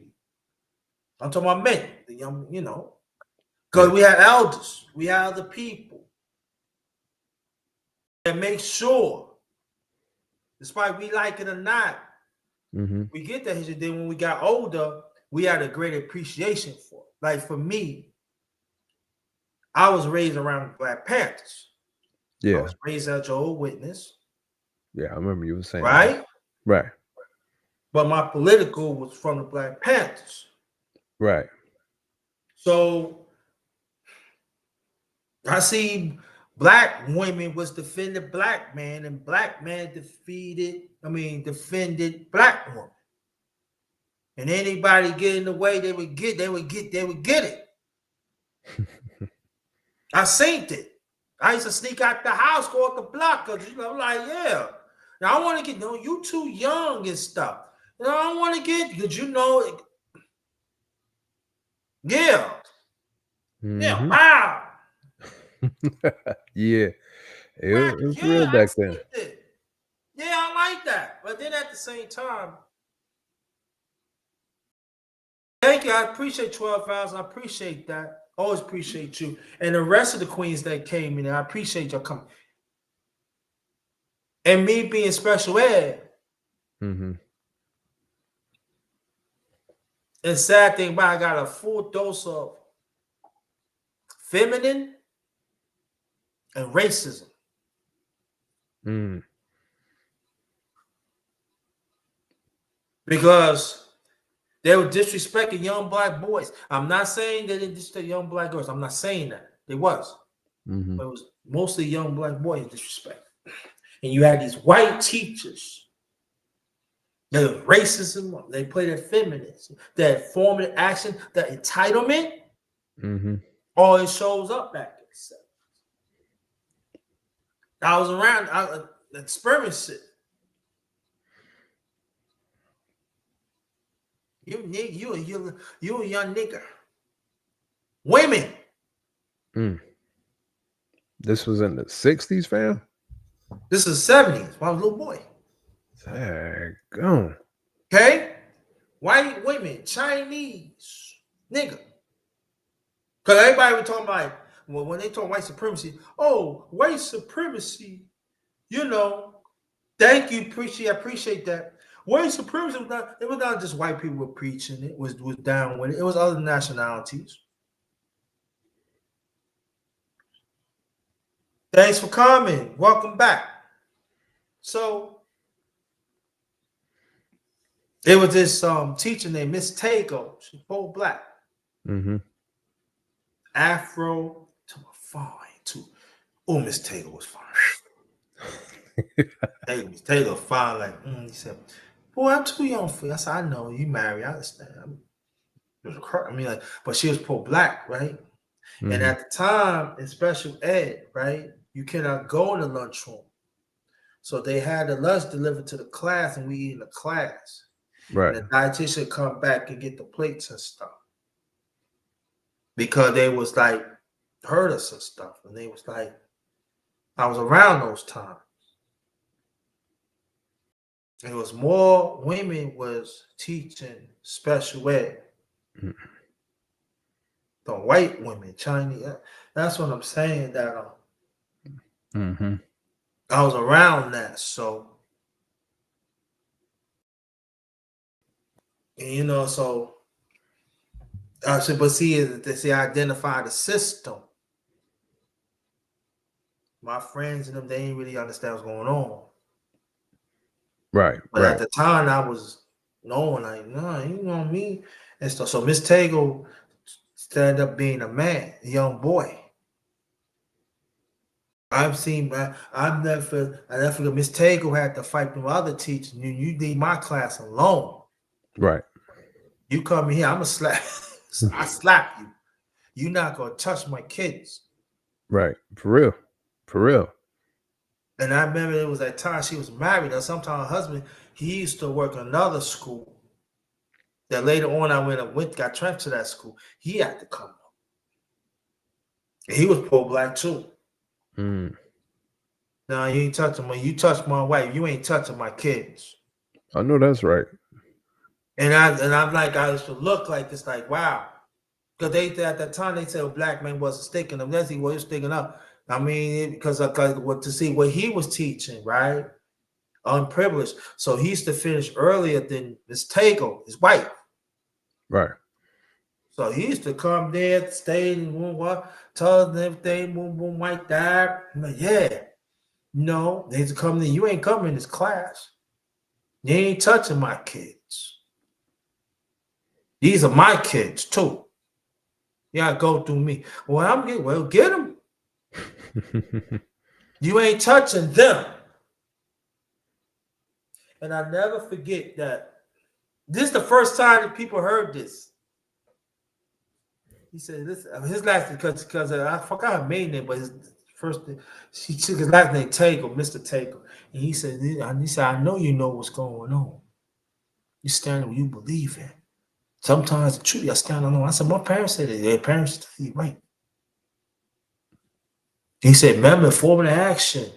I'm talking about men, the young, because Yeah. we had elders, we had other people that make sure, despite we like it or not, Mm-hmm. we get that history. Then when we got older, we had a great appreciation for it. Like for me, I was raised around Black Panthers. I Yeah. was raised as Jehovah's Witness, Yeah. I remember you were saying that. right? Right. But my political was from the Black Panthers. Right. So I see black women was defending black man, and black man defended black woman. And anybody get in the way, they would get it. I seen it. I used to sneak out the house, go up the block, because like, yeah. Now I want to get, no, you too young and stuff. I don't want to get, because yeah. Yeah, Mm-hmm. wow. Yeah. Right, It was yeah, real I back then. seen it. Yeah, I like that. But then at the same time, thank you. I appreciate 12 hours. I appreciate that. Always appreciate you. And the rest of the queens that came in, I appreciate y'all coming. And me being special ed, Mm-hmm. and sad thing about it, I got a full dose of feminine and racism. Mm. Because they were disrespecting young black boys. I'm not saying they didn't disrespect young black girls. I'm not saying that. They was. Mm-hmm. But it was mostly young black boys disrespect. And you had these white teachers. The racism, they play their feminism, that formative action, that entitlement, Mm-hmm. always shows up back in the 70s. I was around, I experienced it. You a young nigga. Women. Mm. This was in the 60s, fam? This is 70s when I was a little boy. Daggone. Okay? White women, Chinese, nigga. Because everybody was talking about, well, when they talk white supremacy, oh, white supremacy, thank you, I appreciate that. White supremacy was not just white people were preaching, it was down with it. It was other nationalities. Thanks for coming. Welcome back. So it was this teacher named Miss Tago. She's full black. Mm-hmm. Afro to a fine too. Oh, Miss Tago was fine. Taylor fine, like, he said, boy, I'm too young for you. I said, I know, you married, I understand. I mean, like, but she was pro-black, right? And Mhm. at the time, in special ed, right, you cannot go in the lunchroom. So they had the lunch delivered to the class, and we eat in the class. Right. And the dietitian come back and get the plates and stuff. Because they was like, heard us and stuff. And they was like, I was around those times. It was more women was teaching special ed Mhm. than white women, Chinese. That's what I'm saying. That Mhm. I was around that, so you know, so I said, but see, I identify the system. My friends and them, they ain't really understand what's going on. Right. But at Right. the time, I was knowing, like, nah, you know me and stuff. So Miss Tagle stand up being a man, a young boy. I've seen, I never forget. Miss Tagle had to fight with other teachers. You leave my class alone. Right. You come in here, I'm gonna slap. I slap you. You're not gonna touch my kids. Right. For real. For real. And I remember it was that time she was married, or sometime her husband, he used to work another school. That later on I got transferred to that school. He had to come up. And he was pro-black too. Mm. No, you ain't touching me. You touch my wife, you ain't touching my kids. I know that's right. And I'm like, I used to look like this, like, wow. Because they at that time they said black man wasn't sticking them. That's he was sticking up. I mean, because what to see what he was teaching, right? Unprivileged. So he used to finish earlier than Miss Tagle, his wife. Right. So he used to come there, stay in what, tell them everything, boom, boom, like that. I'm like, yeah. No, they used to come there. You ain't coming in this class. You ain't touching my kids. These are my kids too. Yeah, go through me. Get them. You ain't touching them. And I never forget that. This is the first time that people heard this. He said this his last name because I forgot her maiden name, but his first she took his last name Tagle, Mr. Tagle. And he said, I know you know what's going on. You stand where you believe in. Sometimes the truth, I stand alone. I said, my parents said it. Their parents said it right. He said, remember, affirmative action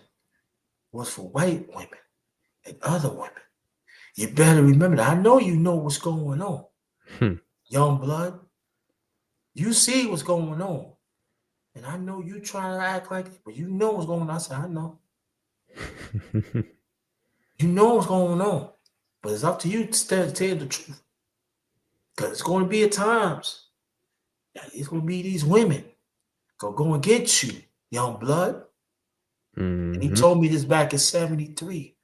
was for white women and other women. You better remember that. I know you know what's going on. Young blood. You see what's going on. And I know you trying to act like it, but you know what's going on. I said, I know. You know what's going on. But it's up to you to tell the truth. Because it's going to be at times that it's going to be these women go and get you, young blood. And he told me this back in 73.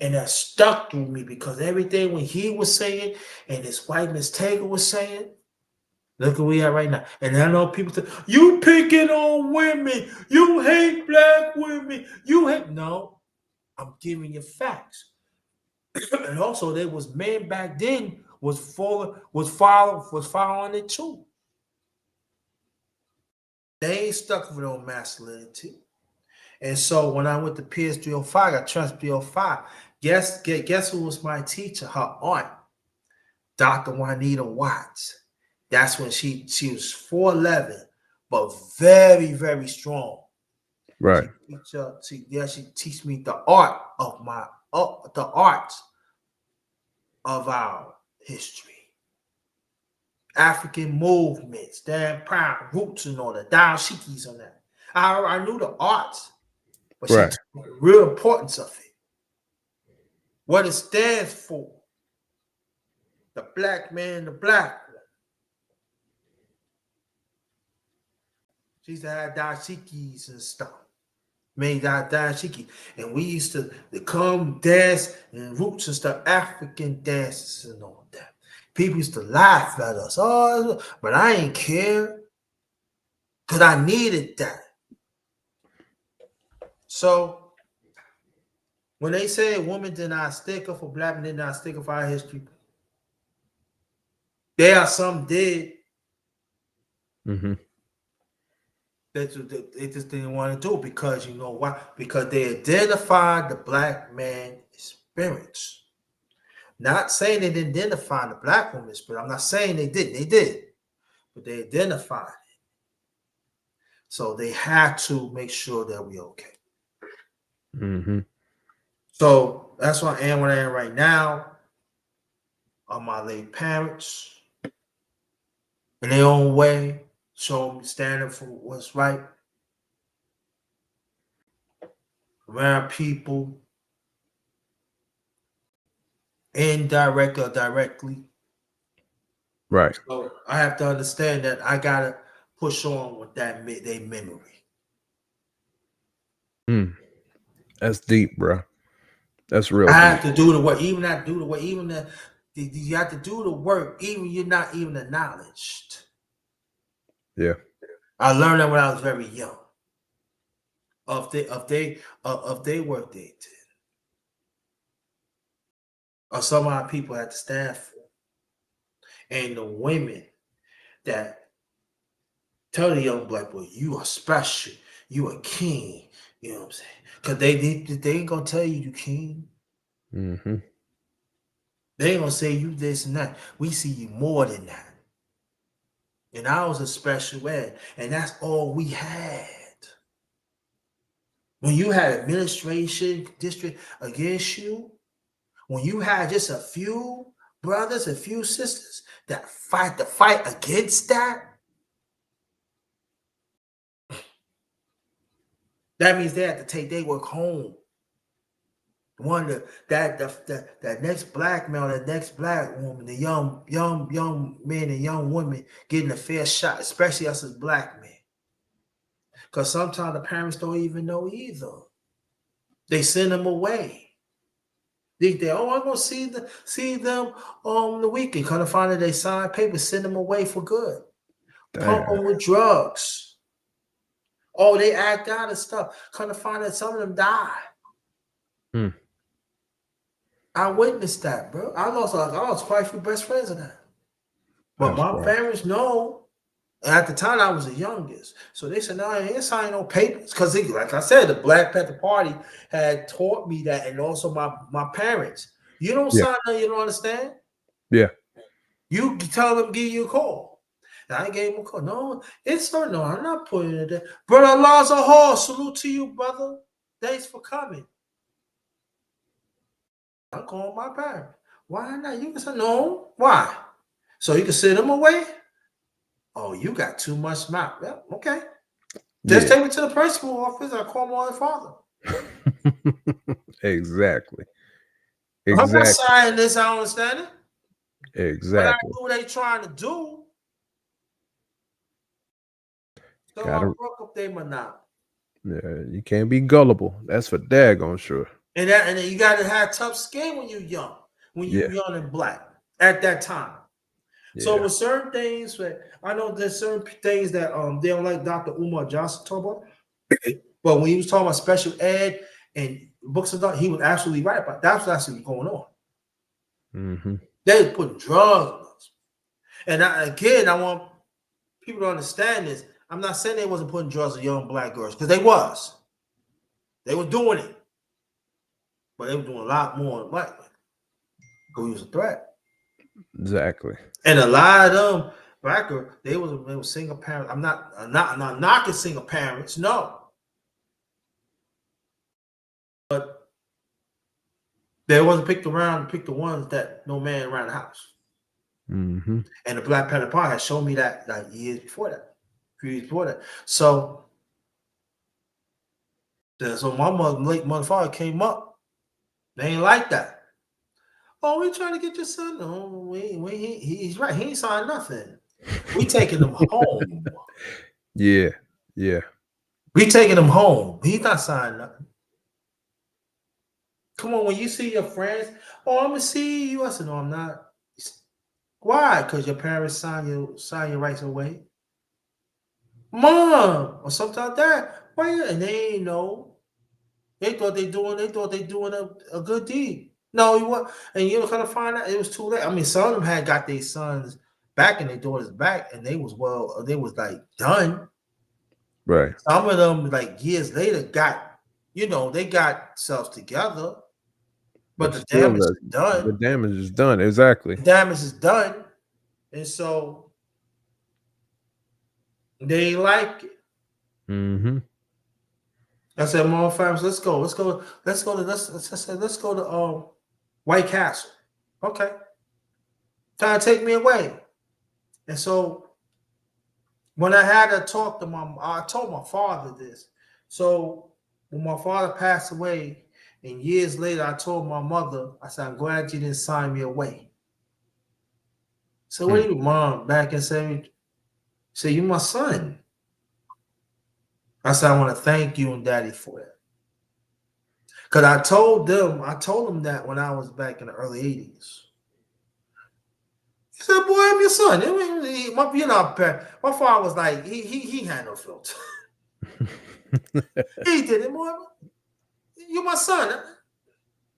And that stuck with me because everything when he was saying and his wife, Miss Tagle, was saying, look where we are right now. And I know people say, you picking on women. You hate black women. You hate. No, I'm giving you facts. And also, there was men back then was following it too. They ain't stuck with no masculinity. And so when I went to PS305, I trust PS305. Guess who was my teacher? Her aunt, Dr. Juanita Watts. That's when she was 4'11", but very, very strong. Right. She teach me the art of the arts of our history. African movements, damn proud roots and all that, down shikis on that. I knew the arts, but she Right. took the real importance of it. What it stands for. The black man, the black one. She used to have dashikis and stuff. Made that dashiki. And we used to come dance and roots and stuff, African dances and all that. People used to laugh at us. Oh, but I ain't care. Because I needed that. So When they say women did not stick up for black men, did not stick up for our history, there are some did. Mm-hmm. They just didn't want to do it because you know why? Because they identified the black man spirits. Not saying they didn't identify the black woman spirit. I'm not saying they didn't. They did, but they identified it. So they had to make sure that we're okay. Mm-hmm. So that's why I am what I am right now. On my late parents, in their own way, show me standing for what's right. Around people, indirectly or directly. Right. So I have to understand that I gotta push on with that their memory. That's deep, bro. That's real I have deep. to do the work, even not do the work, even you have to do the work, even you're not even acknowledged. Yeah. I learned that when I was very young. Of their work they did. Or some of our people had to stand for. And the women that tell the young black boy, you are special, you a king. You know what I'm saying? Because they ain't gonna tell you king. Mm-hmm. They ain't gonna say you this and that. We see you more than that. And I was a special ed, and that's all we had. When you had administration district against you, when you had just a few brothers, a few sisters that fight the fight against that, that means they had to take their work home. Wonder that next black male, that next black woman, the young men and young women getting a fair shot, especially us as black men. Because sometimes the parents don't even know either. They send them away. I'm gonna see them on the weekend. Kind of find that they sign papers, send them away for good. Pump Damn. them with drugs. Oh, they act out and stuff. Kind of find that some of them die. I witnessed that, bro. I lost quite a few best friends in that. But That's my right. parents know. At the time, I was the youngest. So they said, no, I ain't signing no papers. Because, like I said, the Black Panther Party had taught me that, and also my parents. You don't Yeah. sign nothing you don't understand. Yeah. You tell them, give you a call. And I gave him a call. No, no, I'm not putting it there. Brother Laza Hall, salute to you, brother. Thanks for coming. I'm calling my parents. Why not? You can say, no. Why? So you can send them away? Oh, you got too much mouth. Yeah, okay. Just take me to the principal office. I call my father. Exactly. I'm not Exactly. signing this. I don't understand it. But I Exactly. know what they trying to do. So I Gotta. broke up their monopoly. Yeah, you can't be gullible. That's for daggone sure. And then you got to have tough skin when you're young. When you're young and black at that time. Yeah. So with certain things, I know there's certain things that they don't like Dr. Umar Johnson talk about. But when he was talking about special ed and books and stuff, he was absolutely right about that's what actually was going on. Mm-hmm. They were putting drugs on us. And I want people to understand this. I'm not saying they wasn't putting drugs on young black girls, because they was. They were doing it. But they were doing a lot more than black men. Because he was a threat. Exactly. And a lot of them black girls, they were single parents. I'm not knocking single parents, no. But they wasn't picked the ones that no man around the house. Mm-hmm. And the Black Panther Party had shown me that like years before that, few years before that. So my late mother came up. They ain't like that. Oh, we trying to get your son. No, he's right. He ain't signed nothing. We taking him home. Yeah. Yeah. We taking him home. He's not signing nothing. Come on, when you see your friends, oh, I'm gonna see you. I said, no, I'm not. Why? Because your parents sign your rights away. Mom, or something like that. Why? And they ain't know. They thought they doing a good deed. No, he was, and you kind of find out it was too late. I mean, some of them had got their sons back and their daughters back, and they was like done. Right. Some of them, like years later, got they got themselves together, but the still, damage is done. the damage is done. Exactly. The damage is done, and so they like it. Mm-hmm. I said, "Mom, fams, let's go to White Castle." Okay, trying to take me away, and so when I had to talk to I told my father this. So when my father passed away, and years later, I told my mother, I said, "I'm glad you didn't sign me away." So what do you, Mom? Back and say, "You my son." I said, "I want to thank you and Daddy for that." Because I told them that when I was back in the early 80s. He said, "Boy, I'm your son." My father was like, he had no filter. He did it, boy. You're my son.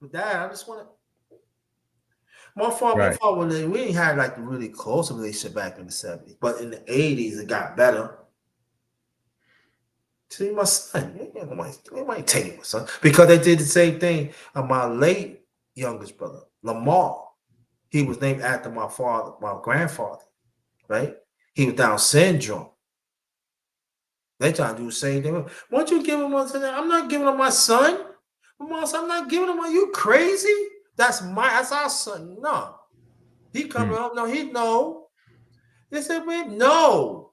But Dad, I just want to. My father, we didn't have like a really close relationship back in the 70s, but in the 80s, it got better. See, my son, they might take my son, because they did the same thing of my late youngest brother, Lamar. He was named after my grandfather, right? He was Down syndrome. They trying to do the same thing. Why don't you give him one? I'm not giving him my son. Mom said, "I'm not giving him. Are you crazy? That's our son." No, he coming up. No, he no. They said, "Wait, no."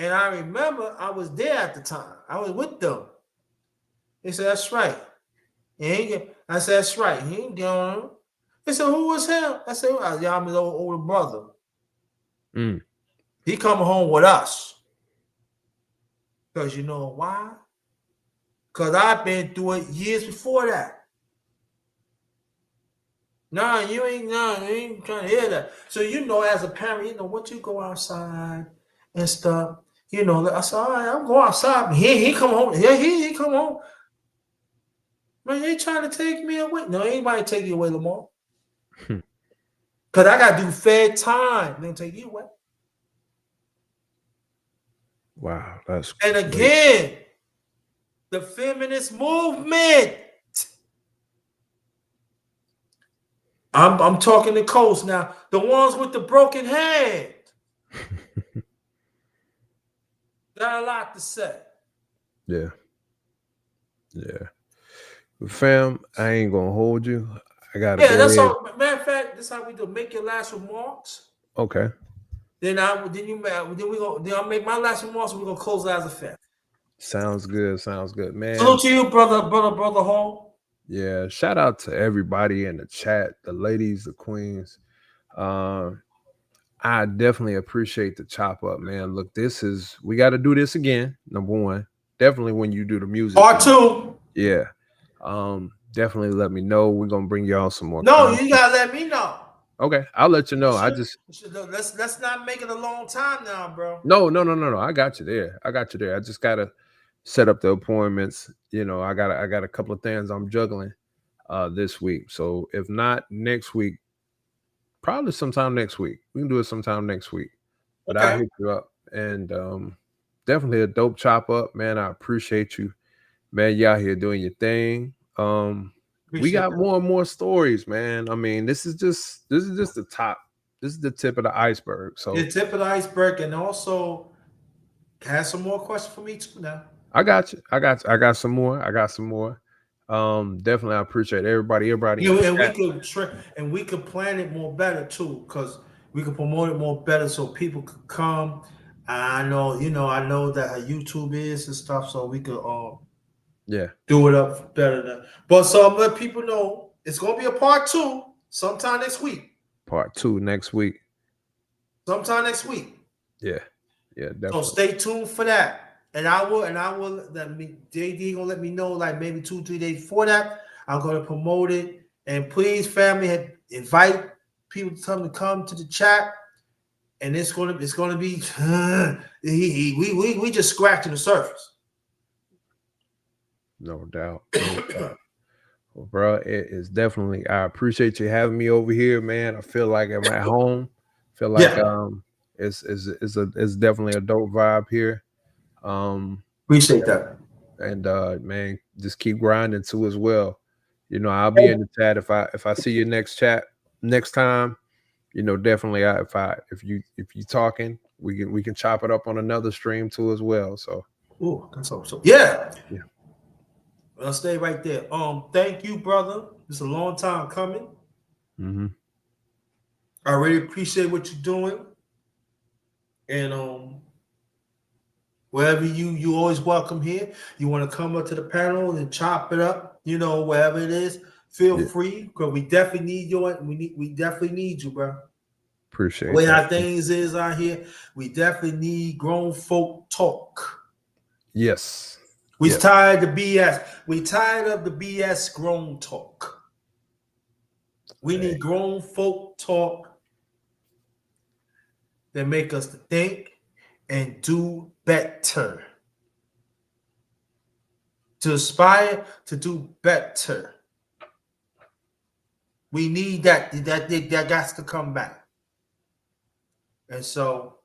And I remember I was there at the time. I was with them. They said, "That's right." I said, "That's right." He ain't going. They said, "Who was him?" I said, "Well, y'all, my older brother." He coming home with us. Because you know why? Because I've been through it years before that. No, you ain't trying to hear that. So as a parent, what you go outside and stuff. I said, "All right, I'm going outside." He come home. Yeah, he come home. Man, they trying to take me away. No, anybody take you away, Lamar. Because I got to do fair time. They take you away. Wow, that's and again, the feminist movement. I'm talking to Coast now. The ones with the broken hand. Got a lot to say. Yeah. Fam, I ain't gonna hold you. I gotta go that's ahead. all. Matter of fact, this is how we do. Make your last remarks. Okay. Then I'll make my last remarks. We're gonna close it as a fact. Sounds good, man. Salute to you, brother Hall. Yeah, shout out to everybody in the chat, the ladies, the queens. I definitely appreciate the chop up, man. Look, we got to do this again. Number one, definitely when you do the music. Part 2. Yeah. Definitely let me know. We're gonna bring y'all some more. No, you gotta let me know. Okay, I'll let you know. Let's not make it a long time now, bro. No. I got you there. I just gotta set up the appointments. I got a couple of things I'm juggling this week. So if not next week, probably sometime next week. We can do it sometime next week. But okay. I'll hit you up. And definitely a dope chop up, man. I appreciate you, man. You out here doing your thing. We got more and more stories, man. I mean, this is just the top. This is the tip of the iceberg. So the tip of the iceberg, and also have some more questions for me too now. I got you. I got some more. Definitely I appreciate everybody. And we could plan it more better too, because we could promote it more better so people could come. I know that how YouTube is and stuff, so we could do it up better. But so I'm letting people know it's gonna be a part 2 sometime next week. Part 2 next week. Sometime next week. Yeah, definitely. So stay tuned for that. And I will JD gonna let me know like maybe 2-3 days before that. I'm gonna promote it. And please, family, invite people to come to the chat. And it's gonna be we just scratching the surface. No doubt. No doubt. Well, bro, it is definitely. I appreciate you having me over here, man. I feel like I'm at home. Feel like Yeah, it's definitely a dope vibe here. Um, appreciate that. and man, just keep grinding too as well. I'll be in the chat if I see you next time. Definitely. If you talking, we can chop it up on another stream too as well. So Ooh, that's so. Yeah, yeah. I'll stay right there. Thank you, brother. It's a long time coming. Mm-hmm. I really appreciate what you're doing, and wherever you always welcome here. You want to come up to the panel and chop it up, wherever it is. Feel Yeah. free, because we definitely need you. We definitely need you, bro. The Appreciate way that. our things is out here, we definitely need grown folk talk. Yes. We Yes. tired of the BS. We tired of the BS grown talk. We Hey. need grown folk talk that make us think and do better. To aspire to do better. We need that got to come back. And so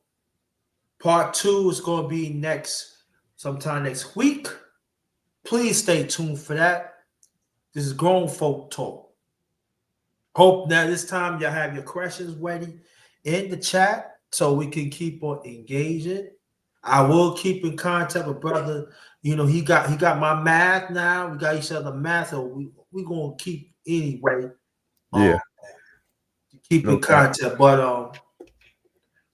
part 2 is going to be sometime next week. Please stay tuned for that. This is Grown Folk Talk. Hope that this time y'all have your questions ready in the chat so we can keep on engaging. I will keep in contact with brother. He got my math now. We got each other math, so we gonna keep anyway. Yeah. Keep No in contact,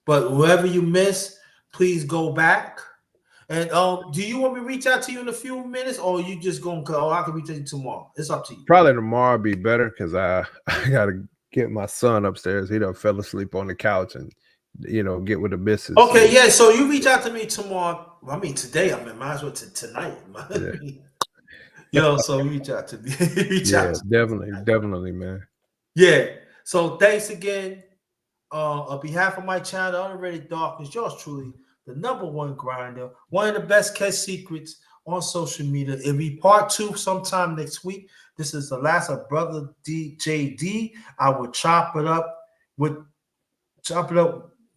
but whoever you miss, please go back. And do you want me to reach out to you in a few minutes, or you just gonna go? I can reach out to you tomorrow. It's up to you. Probably tomorrow be better because I gotta get my son upstairs. He done fell asleep on the couch and get with the missus. Okay, yeah. So you reach out to me tomorrow. Well, I mean today. I mean, might as well tonight. Yeah. So reach out to me. Yeah, definitely, man. Yeah. So thanks again. On behalf of my channel, Unrated Darkness, yours truly, the #1 grinder, one of the best kept secrets on social media. It'll be part 2 sometime next week. This is the last of Brother DJD. I will chop it up with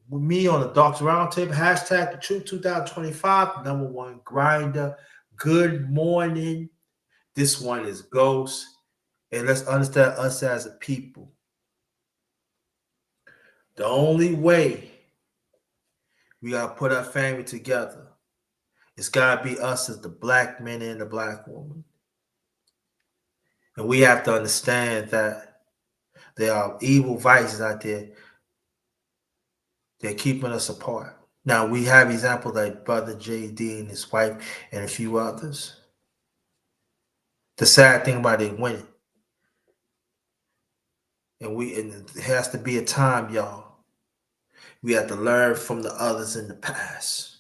me on the Darks Roundtable. Hashtag the Truth 2025, #1 grinder. Good morning. This one is Ghost. And let's understand us as a people. The only way we gotta put our family together, it's gotta be us as the black men and the black woman. And we have to understand that there are evil vices out there that are keeping us apart. Now we have examples like Brother JD and his wife and a few others. The sad thing about it, winning. And it has to be a time, y'all. We have to learn from the others in the past.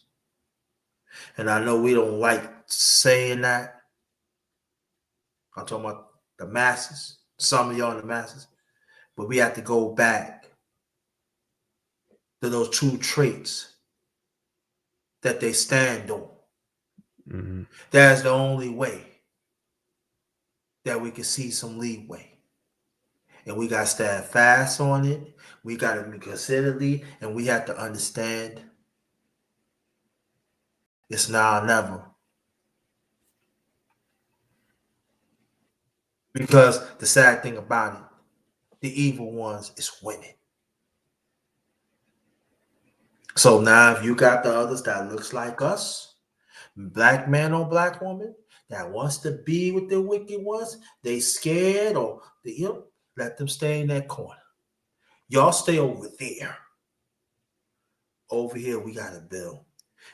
And I know we don't like saying that. I'm talking about the masses, some of y'all in the masses. But we have to go back to those true traits that they stand on. Mm-hmm. That's the only way that we can see some leeway. And we got to stand fast on it. We got to be considerate, and we have to understand it's now or never. Because the sad thing about it, the evil ones is winning. So now if you got the others that looks like us, black man or black woman, that wants to be with the wicked ones, they scared or let them stay in that corner. Y'all stay over there. Over here, we got to build.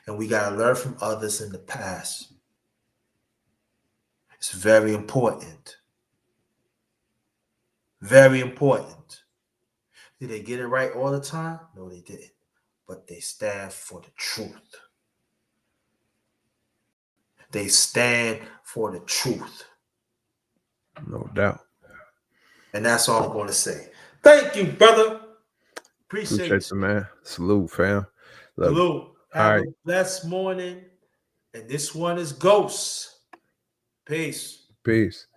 And we got to learn from others in the past. It's very important. Very important. Did they get it right all the time? No, they didn't. But they stand for the truth. They stand for the truth. No doubt. And that's all I'm going to say. Thank you, brother. Appreciate you, man. Salute, fam. Salute. Have a blessed morning. And this one is Ghost. Peace. Peace.